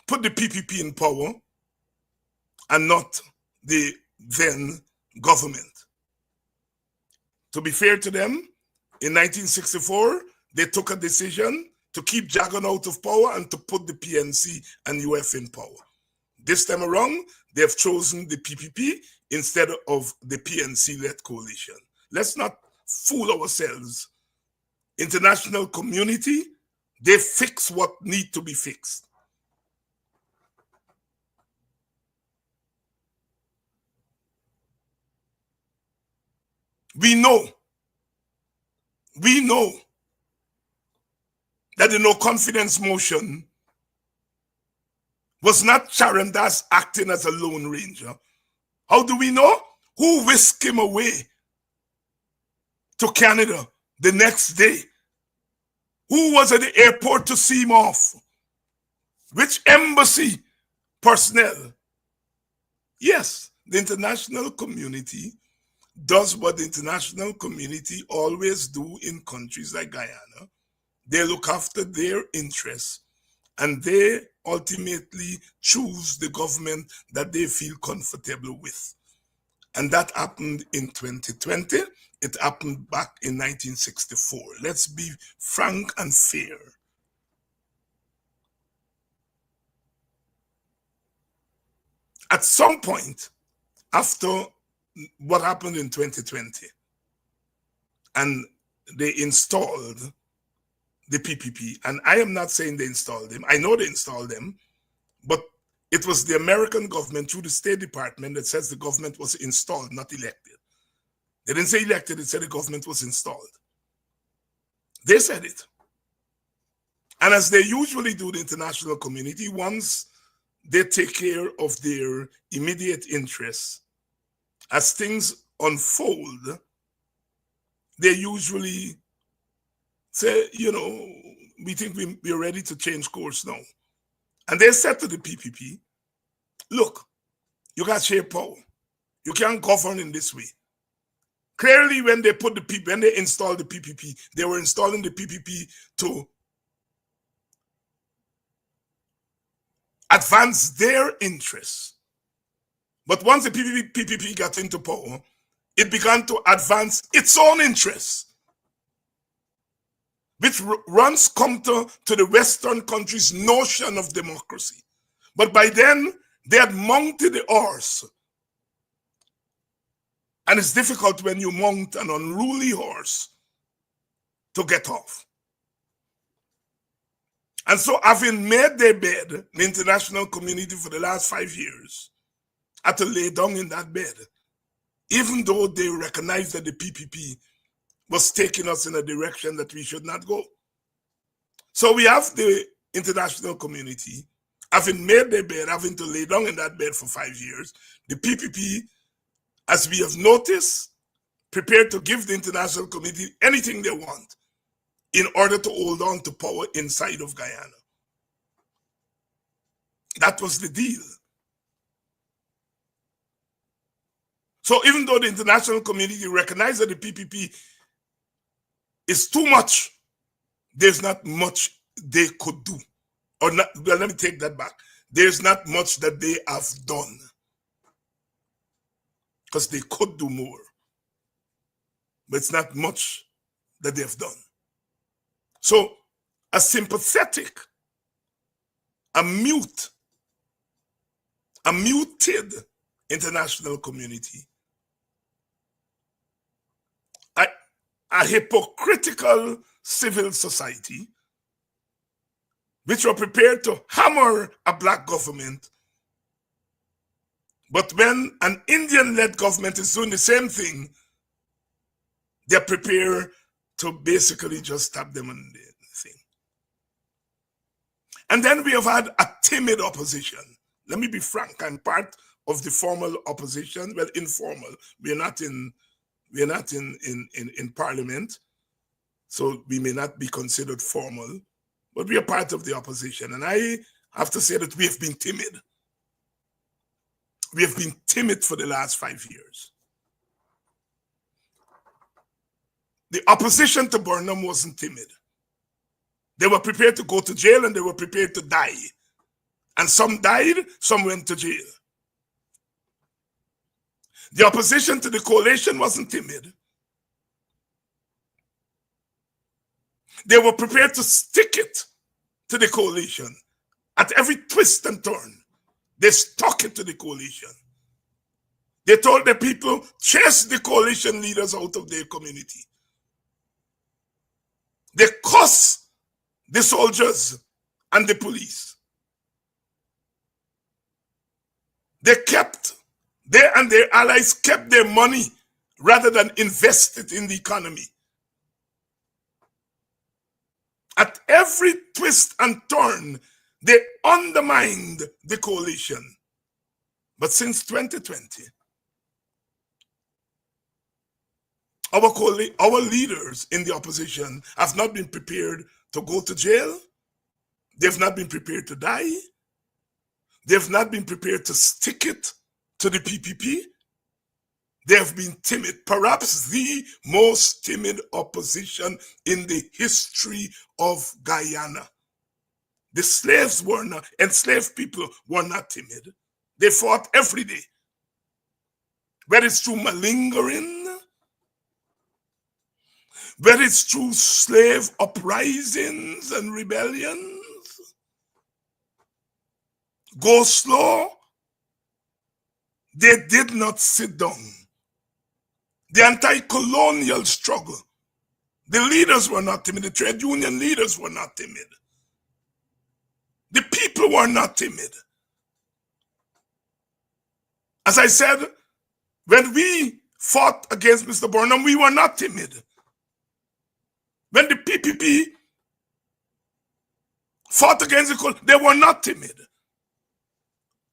put the PPP in power and not the then government. To be fair to them, in 1964, they took a decision to keep Jagan out of power and to put the PNC and UF in power. This time around, they have chosen the PPP instead of the PNC-led coalition. Let's not fool ourselves. International community, they fix what need to be fixed. we know that the no confidence motion was not Sharon Das acting as a lone ranger. How do we know? Who whisked him away to Canada the next day? Who was at the airport to see him off? Which embassy personnel? Yes, the international community does what the international community always do in countries like Guyana. They look after their interests and they ultimately choose the government that they feel comfortable with. And that happened in 2020. It happened back in 1964. Let's be frank and fair. At some point, after what happened in 2020, and they installed the PPP, and I am not saying they installed them. I know they installed them, but it was the American government through the State Department that says the government was installed, not elected. They didn't say elected, they said the government was installed. They said it. And as they usually do, the international community, once they take care of their immediate interests, as things unfold, they usually say, you know, we think we're ready to change course now. And they said to the PPP, look, you got share power. You can't govern in this way. Clearly, when they installed the PPP, they were installing the PPP to advance their interests. But once the PPP got into power, it began to advance its own interests, which runs counter to the Western countries' notion of democracy. But by then, they had mounted the horse. And it's difficult when you mount an unruly horse to get off. And so, having made their bed, the international community for the last 5 years had to lay down in that bed, even though they recognized that the PPP was taking us in a direction that we should not go. So we have the international community, having made their bed, having to lay down in that bed for 5 years. The PPP, as we have noticed, prepared to give the international community anything they want in order to hold on to power inside of Guyana. That was the deal. So even though the international community recognized that the PPP is too much, there's not much they could do. Or not, well, let me take that back. There's not much that they have done. Because they could do more. But it's not much that they've done. So a sympathetic, a muted international community, a hypocritical civil society, which were prepared to hammer a black government. But when an Indian-led government is doing the same thing, they're prepared to basically just stab them on the thing. And then we have had a timid opposition. Let me be frank, I'm part of the formal opposition, well, informal. We're not in parliament, so we may not be considered formal, but we are part of the opposition. And I have to say that we have been timid. We have been timid for the last 5 years. The opposition to Burnham wasn't timid. They were prepared to go to jail and they were prepared to die. And some died, some went to jail. The opposition to the coalition wasn't timid. They were prepared to stick it to the coalition at every twist and turn. They stuck it to the coalition. They told the people, chase the coalition leaders out of their community. They cursed the soldiers and the police. They and their allies kept their money rather than invest it in the economy. At every twist and turn, they undermined the coalition. But since 2020, our leaders in the opposition have not been prepared to go to jail. They've not been prepared to die. They've not been prepared to stick it to the PPP. They have been timid, perhaps the most timid opposition in the history of Guyana. The enslaved people were not timid. They fought every day. Whether it's through malingering, whether it's through slave uprisings and rebellions, go slow, they did not sit down. The anti-colonial struggle, the leaders were not timid. The trade union leaders were not timid. The people were not timid. As I said, when we fought against Mr. Burnham, we were not timid. When the PPP fought against the they were not timid.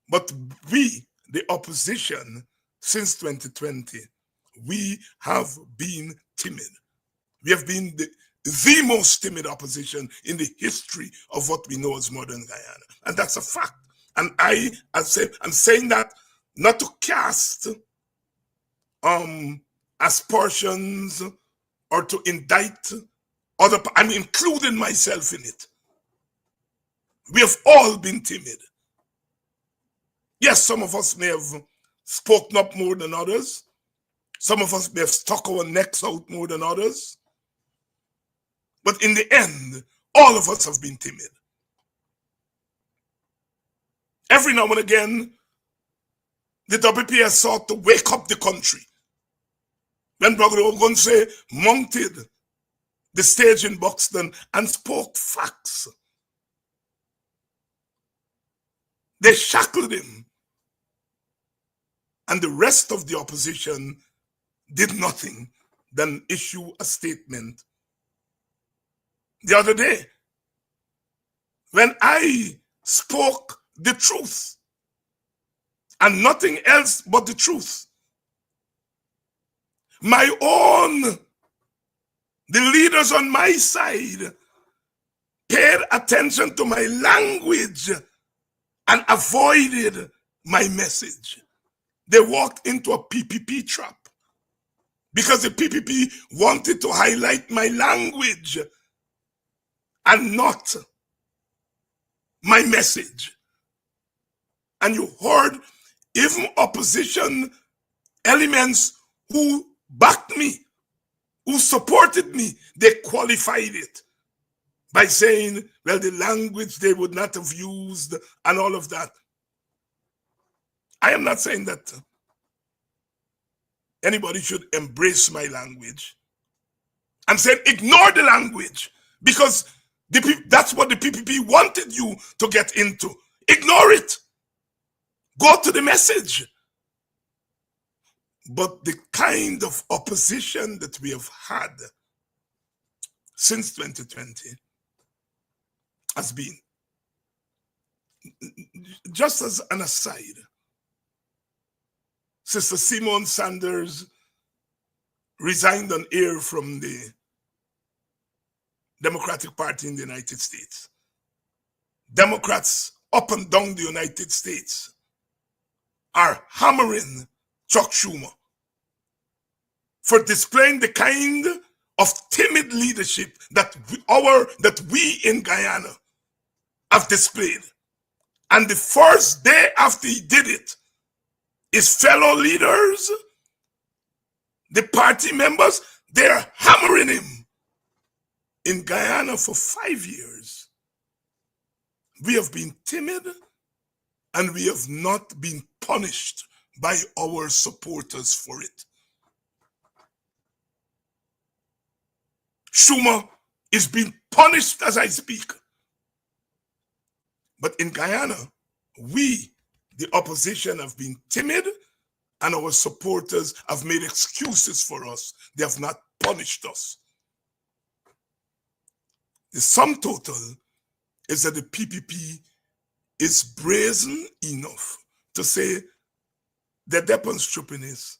But we, the opposition, since 2020, we have been timid. We have been the most timid opposition in the history of what we know as modern Guyana. And that's a fact. And I'm saying that not to cast aspersions or to indict I'm including myself in it. We have all been timid. Yes, some of us may have spoken up more than others. Some of us may have stuck our necks out more than others. But in the end, all of us have been timid. Every now and again, the WP has sought to wake up the country. When Brother Ogunseye mounted the stage in Buxton and spoke facts, they shackled him. And the rest of the opposition did nothing than issue a statement. The other day, when I spoke the truth and nothing else but the truth, the leaders on my side paid attention to my language and avoided my message. They walked into a PPP trap because the PPP wanted to highlight my language and not my message. And you heard even opposition elements who backed me, who supported me, they qualified it by saying, well, the language they would not have used and all of that. I am not saying that anybody should embrace my language. I'm saying ignore the language because that's what the PPP wanted you to get into. Ignore it. Go to the message. But the kind of opposition that we have had since 2020 has been, just as an aside, Sister Simone Sanders resigned on air from the Democratic Party in the United States. Democrats up and down the United States are hammering Chuck Schumer for displaying the kind of timid leadership that we in Guyana have displayed. And the first day after he did it, his fellow leaders, the party members, they're hammering him. In Guyana for 5 years, we have been timid and we have not been punished by our supporters for it. Schumer is being punished as I speak. But in Guyana, we, the opposition, have been timid and our supporters have made excuses for us. They have not punished us. The sum total is that the PPP is brazen enough to say the weapons trooping is.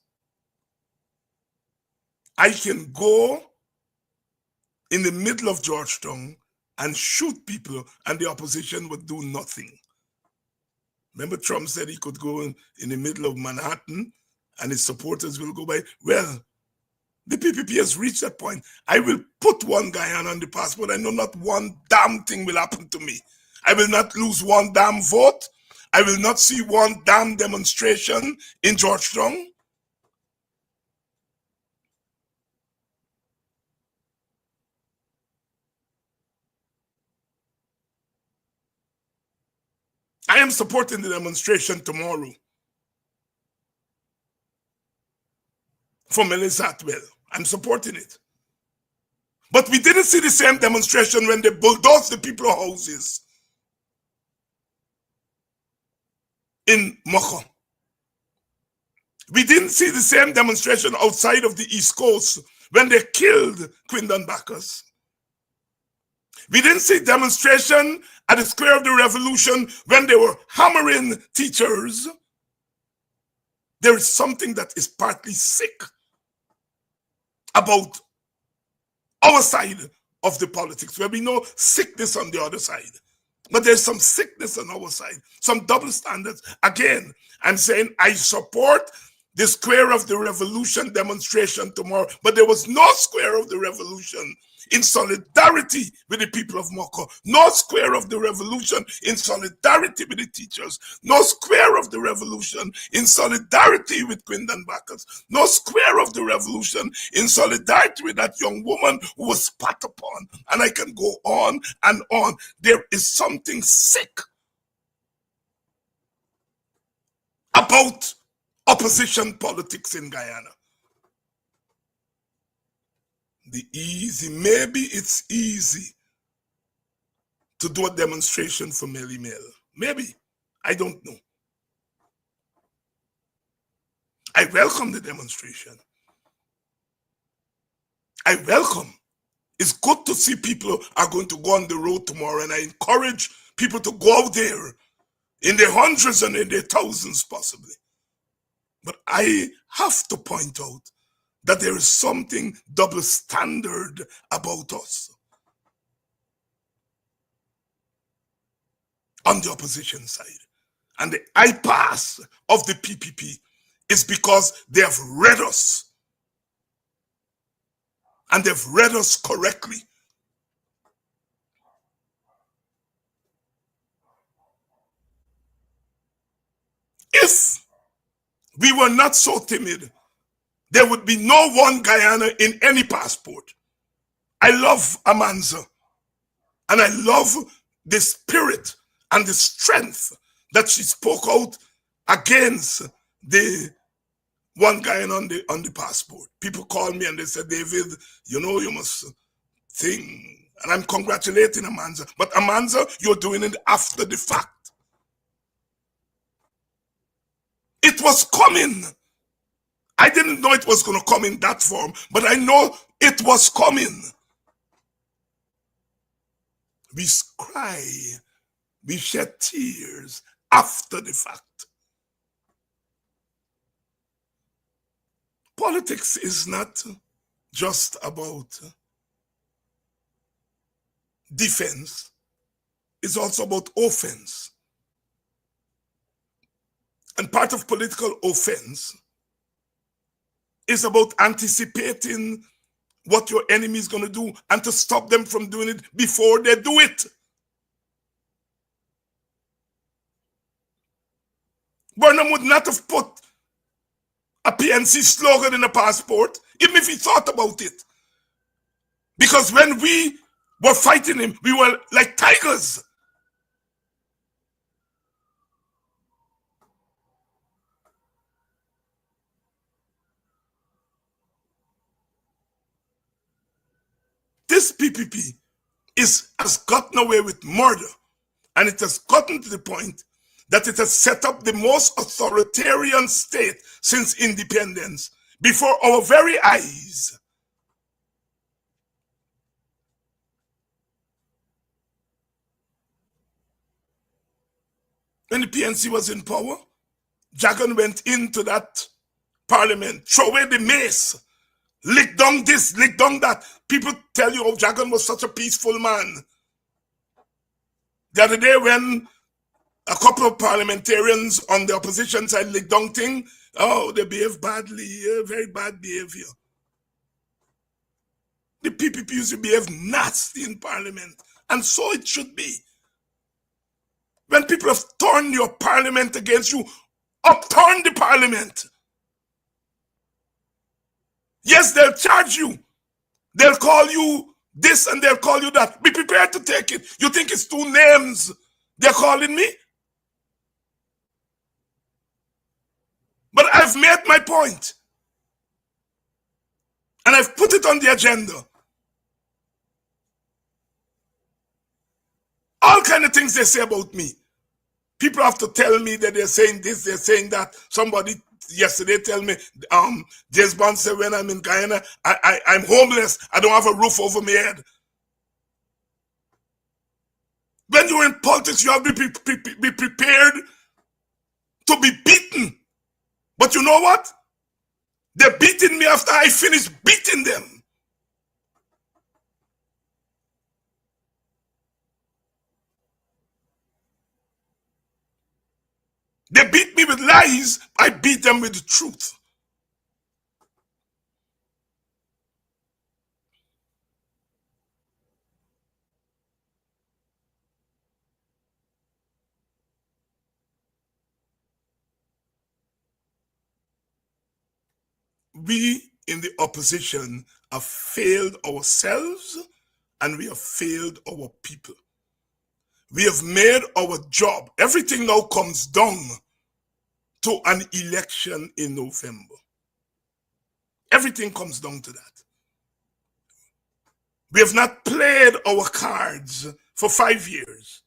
I can go in the middle of Georgetown and shoot people and the opposition would do nothing. Remember Trump said he could go in the middle of Manhattan and his supporters will go by. Well, the PPP has reached that point. I will put one Guyana on the passport. I know not one damn thing will happen to me. I will not lose one damn vote. I will not see one damn demonstration in Georgetown. I am supporting the demonstration tomorrow for Melissa Atwell. I'm supporting it. But we didn't see the same demonstration when they bulldozed the people's houses in Moko. We didn't see the same demonstration outside of the East Coast when they killed Quindon Bacchus. We didn't see demonstration at the Square of the Revolution when they were hammering teachers. There is something that is partly sick about our side of the politics, where we know sickness on the other side. But there's some sickness on our side, some double standards. Again, I'm saying I support the Square of the Revolution demonstration tomorrow, but there was no Square of the Revolution in solidarity with the people of Moko, no Square of the Revolution in solidarity with the teachers, no Square of the Revolution in solidarity with Quindon Bacchus, no Square of the Revolution in solidarity with that young woman who was spat upon. And I can go on and on. There is something sick about opposition politics in Guyana. Maybe it's easy to do a demonstration for Melly Mel. Maybe. I don't know. I welcome the demonstration. I welcome. It's good to see people are going to go on the road tomorrow, and I encourage people to go out there in their hundreds and in their thousands possibly. But I have to point out that there is something double standard about us on the opposition side. And the impasse of the PPP is because they have read us. And they've read us correctly. If we were not so timid, there would be no one Guyana in any passport. I love Amanza. And I love the spirit and the strength that she spoke out against the one Guyana on the passport. People call me and they said, David, you know, you must think. And I'm congratulating Amanza. But Amanza, you're doing it after the fact. It was coming. I didn't know it was going to come in that form, but I know it was coming. We cry, we shed tears after the fact. Politics is not just about defense, it's also about offense. And part of political offense is about anticipating what your enemy is going to do and to stop them from doing it before they do it. Burnham would not have put a PNC slogan in a passport, even if he thought about it. Because when we were fighting him, we were like tigers. This PPP has gotten away with murder, and it has gotten to the point that it has set up the most authoritarian state since independence before our very eyes. When the PNC was in power, Jagan went into that parliament, throw away the mace, lick down this, lick down that. People tell you, oh, Jagan was such a peaceful man. The other day when a couple of parliamentarians on the opposition side lick down thing, oh, they behave badly, very bad behavior. The PPP used to behave nasty in parliament, and so it should be. When people have turned your parliament against you, upturn the parliament. Yes, they'll charge you. They'll call you this and they'll call you that. Be prepared to take it. You think it's two names they're calling me? But I've made my point. And I've put it on the agenda. All kind of things they say about me. People have to tell me that they're saying this, they're saying that. Somebody yesterday tell me, James Bond said when I'm in Guyana, I'm homeless. I don't have a roof over my head. When you're in politics, you have to be prepared to be beaten. But you know what? They're beating me after I finish beating them. They beat me with lies, I beat them with the truth. We in the opposition have failed ourselves and we have failed our people. We have made our job. Everything now comes down to an election in November. Everything comes down to that. We have not played our cards for 5 years.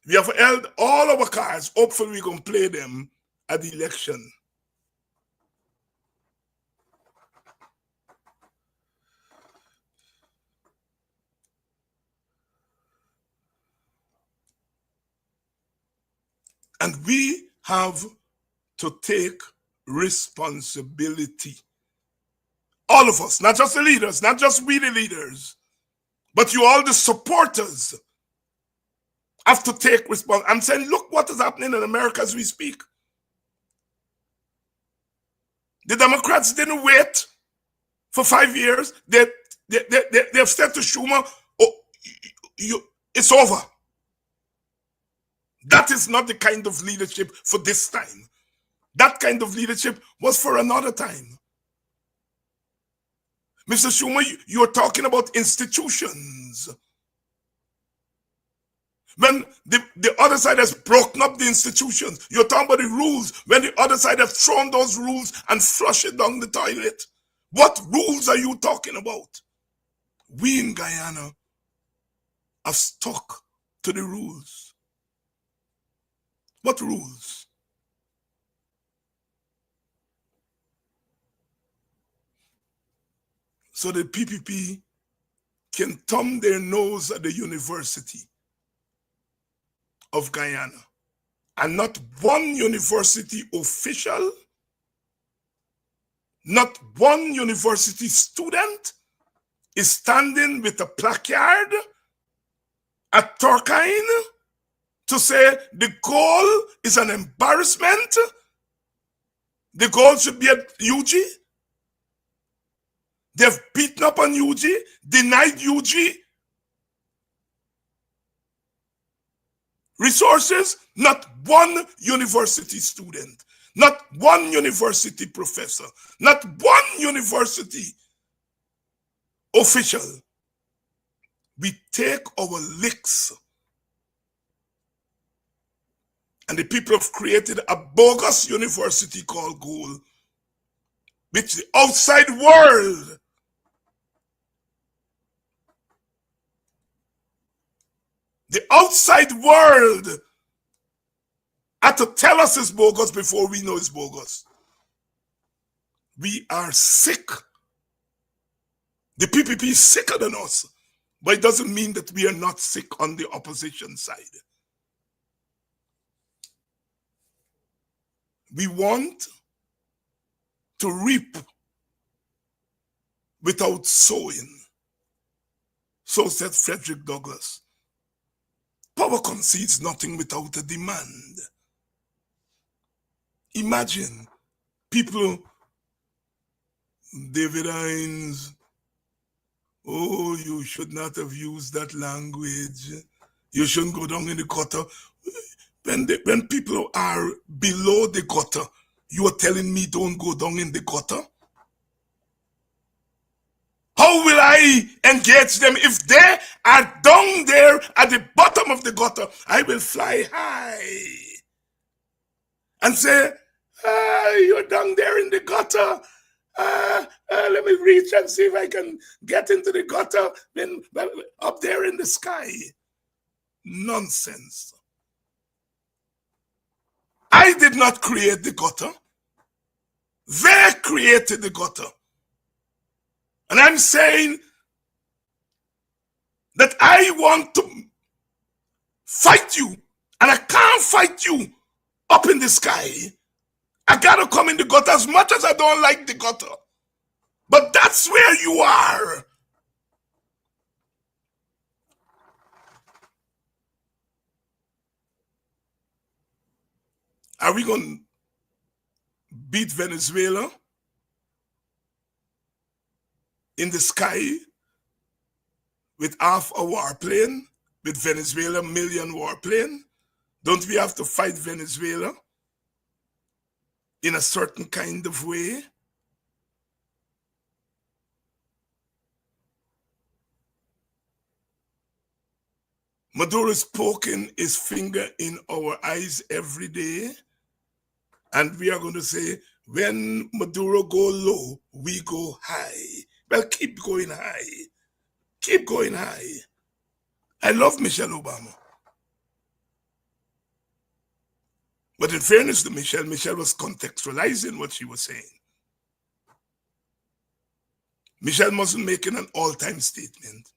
We have held all our cards. Hopefully we can play them at the election. And we have to take responsibility. All of us, not just the leaders, not just we the leaders, but you all the supporters have to take responsibility. I'm saying, look what is happening in America as we speak. The Democrats didn't wait for 5 years. They've said to Schumer, oh, it's over. That is not the kind of leadership for this time. That kind of leadership was for another time. Mr. Schumer, you're talking about institutions. When the other side has broken up the institutions, you're talking about the rules. When the other side has thrown those rules and flushed it down the toilet. What rules are you talking about? We in Guyana have stuck to the rules. What rules? So the PPP can thumb their nose at the University of Guyana. And not one university official, not one university student is standing with a placard at Turkine to say the goal is an embarrassment. The goal should be at UG. They've beaten up on UG, denied UG resources. Not one university student, not one university professor, not one university official. We take our licks. And the people have created a bogus university called Gould, which the outside world and to tell us it's bogus before we know it's bogus. We are sick. The PPP is sicker than us, but it doesn't mean that we are not sick on the opposition side. We want to reap without sowing. So said Frederick Douglass. Power concedes nothing without a demand. Imagine people, David Hines, oh, you should not have used that language. You shouldn't go down in the gutter. When people are below the gutter, you are telling me don't go down in the gutter? How will I engage them if they are down there at the bottom of the gutter? I will fly high and say, you're down there in the gutter. Let me reach and see if I can get into the gutter up there in the sky. Nonsense. I did not create the gutter. They created the gutter. And I'm saying that I want to fight you, and I can't fight you up in the sky. I gotta come in the gutter as much as I don't like the gutter. But that's where you are. Are we going to beat Venezuela in the sky with half a warplane, with Venezuela million warplane? Don't we have to fight Venezuela in a certain kind of way? Maduro is poking his finger in our eyes every day. And we are going to say, when Maduro go low, we go high. Well, keep going high. Keep going high. I love Michelle Obama. But in fairness to Michelle, Michelle was contextualizing what she was saying. Michelle wasn't making an all-time statement.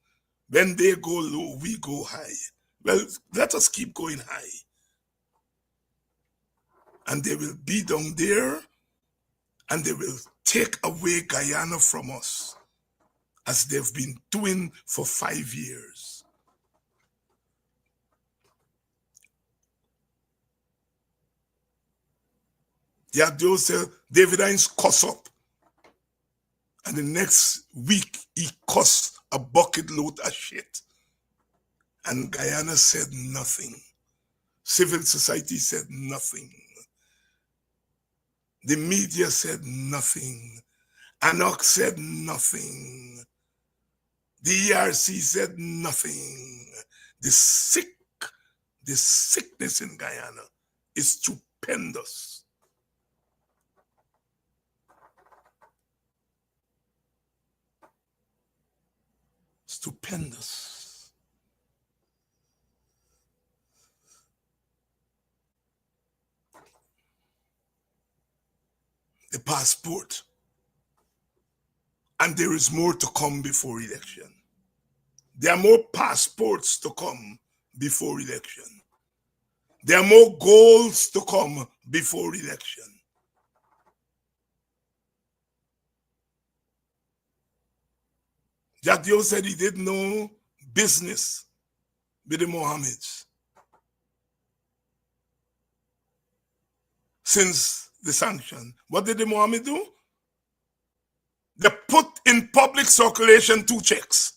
When they go low, we go high. Well, let us keep going high. And they will be down there, and they will take away Guyana from us, as they've been doing for 5 years. Yeah, those David Hines cuss up, and the next week he cussed a bucket load of shit. And Guyana said nothing. Civil society said nothing. The media said nothing. ANOC said nothing. The ERC said nothing. The sickness in Guyana is stupendous. Stupendous. The passport. And there is more to come before election. There are more passports to come before election. There are more goals to come before election. Jack Dio said he did no business with the Mohammeds since the sanction. What did the Mohammed do? They put in public circulation 2 checks.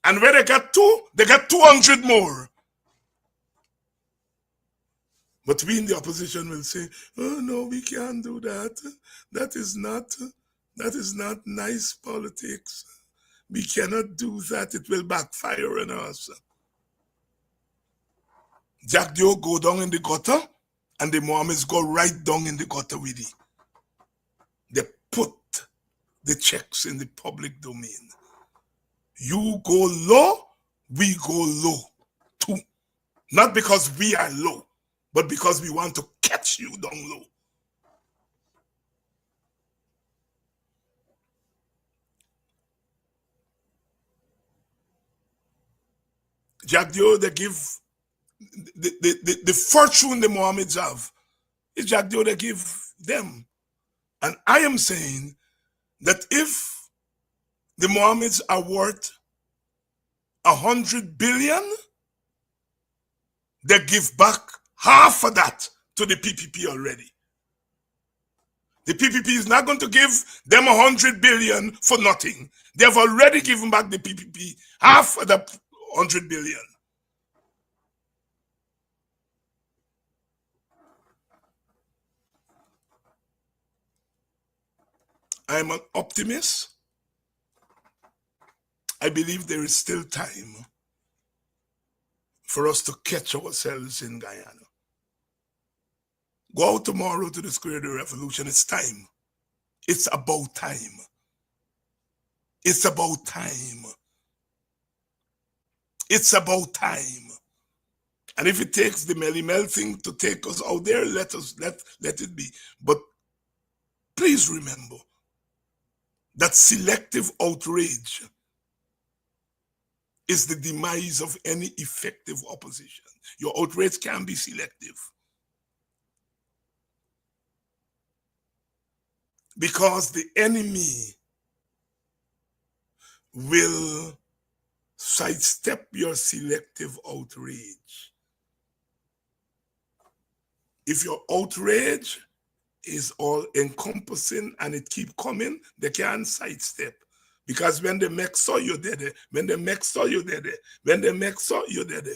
And where they got 2, they got 200 more. But we in the opposition will say, oh no, we can't do that. That is not nice politics. We cannot do that. It will backfire on us. Jack Dio go down in the gutter, and the Mohammeds go right down in the gutter with it. They put the checks in the public domain. You go low, we go low too. Not because we are low, but because we want to catch you down low. Jack Dio, they give the fortune the Mohammeds have. It's Jack Dio they give them. And I am saying that if the Mohammeds are worth 100 billion, they give back half of that to the PPP already. The PPP is not going to give them 100 billion for nothing. They have already given back the PPP half of the 100 billion. I'm an optimist. I believe there is still time for us to catch ourselves in Guyana. Go out tomorrow to the Square of the Revolution. It's time. It's about time. It's about time. It's about time. And if it takes the Melly Mel thing to take us out there, let it be. But please remember that selective outrage is the demise of any effective opposition. Your outrage can be selective. Because the enemy will sidestep your selective outrage. If your outrage is all encompassing and it keep coming, they can't sidestep. Because when they make so, you're dead. When they make so, you're dead. When they make so, you're dead.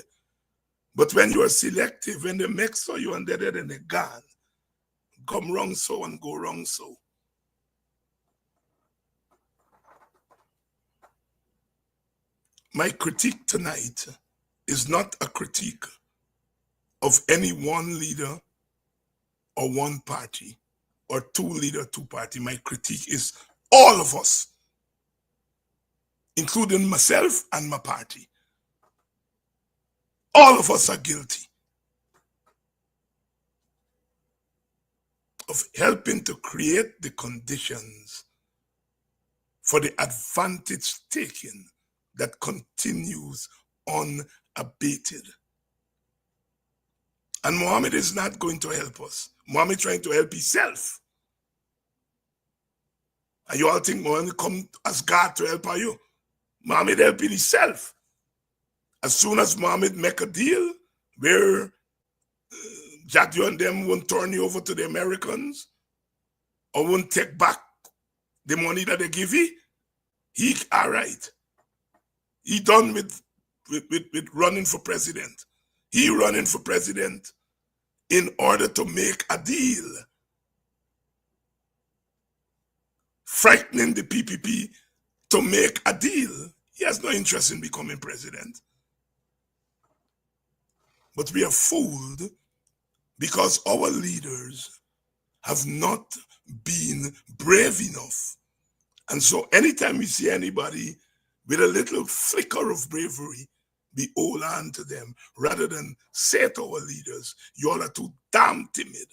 But when you are selective, when they make so, you're dead and they're gone. Come wrong so and go wrong so. My critique tonight is not a critique of any one leader or one party or two leader, two party. My critique is all of us, including myself and my party. All of us are guilty of helping to create the conditions for the advantage taking that continues unabated. And Mohammed is not going to help us. Mohammed is trying to help himself. And you all think Mohammed come as God to help you? Mohammed helping himself. As soon as Mohammed make a deal where Jack Dio and them won't turn you over to the Americans or won't take back the money that they give you, he all right. He done with running for president. He running for president in order to make a deal, frightening the PPP to make a deal. He has no interest in becoming president. But we are fooled because our leaders have not been brave enough. And so anytime we see anybody with a little flicker of bravery, we hold on to them rather than say to our leaders, you all are too damn timid.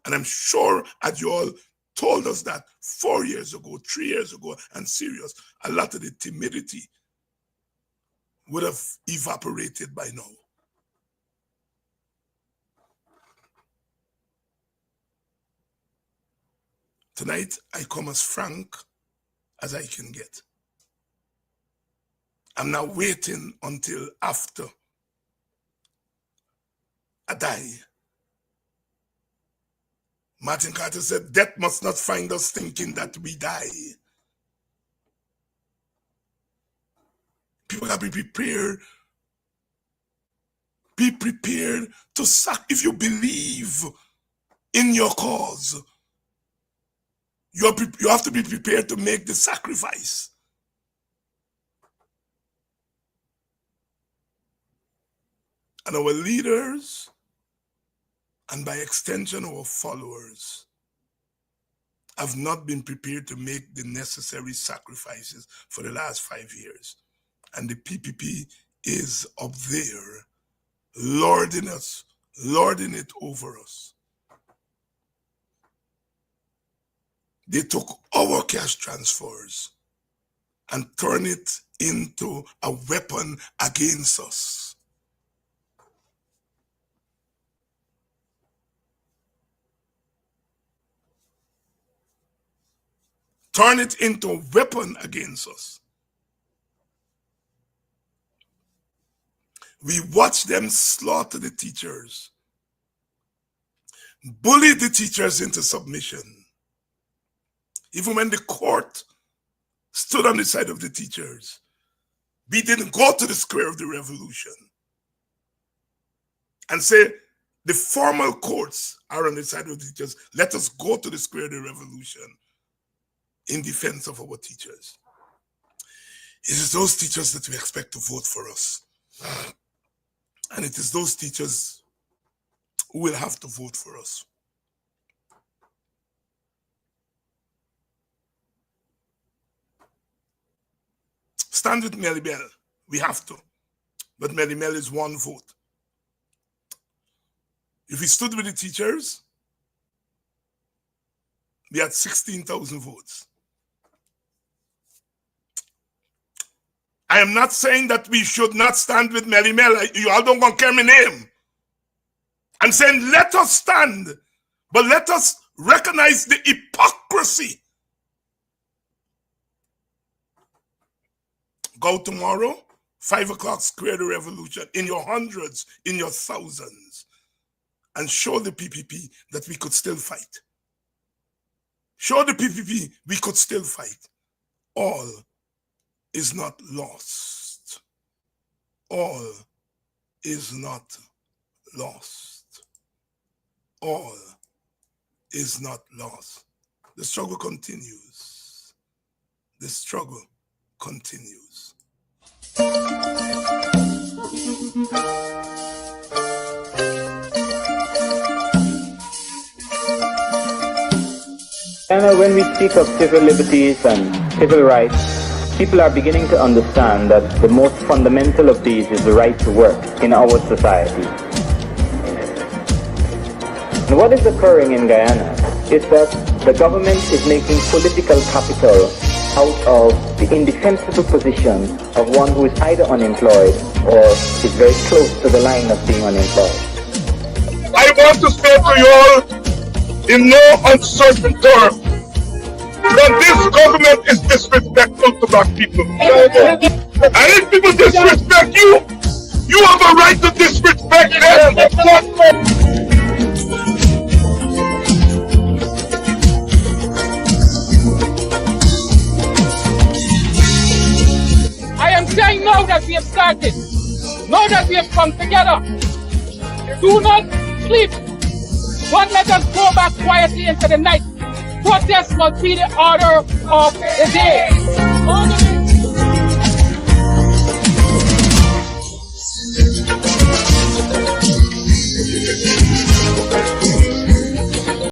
And I'm sure as you all told us that 4 years ago, 3 years ago, and serious, a lot of the timidity would have evaporated by now. Tonight, I come as frank as I can get. I'm not waiting until after I die. Martin Carter said, death must not find us thinking that we die. People gotta be prepared. Be prepared to if you believe in your cause, you have to be prepared to make the sacrifice. And our leaders, and by extension our followers, have not been prepared to make the necessary sacrifices for the last 5 years. And the PPP is up there lording it over us. They took our cash transfers and turned it into a weapon against us. Turn it into a weapon against us. We watch them slaughter the teachers, bully the teachers into submission. Even when the court stood on the side of the teachers, we didn't go to the square of the revolution and say, the formal courts are on the side of the teachers. Let us go to the square of the revolution in defense of our teachers. It is those teachers that we expect to vote for us. And it is those teachers who will have to vote for us. Stand with Melly Bell. We have to. But Melly Bell is one vote. If we stood with the teachers, we had 16,000 votes. I am not saying that we should not stand with Melly Mel. You all don't want to care my name. I'm saying let us stand, but let us recognize the hypocrisy. Go tomorrow, 5 o'clock, square the revolution, in your hundreds, in your thousands, and show the PPP that we could still fight. Show the PPP we could still fight. All is not lost. All is not lost. All is not lost. The struggle continues. The struggle continues. And when we speak of civil liberties and civil rights, people are beginning to understand that the most fundamental of these is the right to work in our society. And what is occurring in Guyana is that the government is making political capital out of the indefensible position of one who is either unemployed or is very close to the line of being unemployed. I want to say to you all, in no uncertain terms, that this government is disrespectful to black people. And if people disrespect you, you have a right to disrespect them. I am saying now that we have started, now that we have come together, do not sleep. Don't let us go back quietly into the night. Protest must be the order of the day.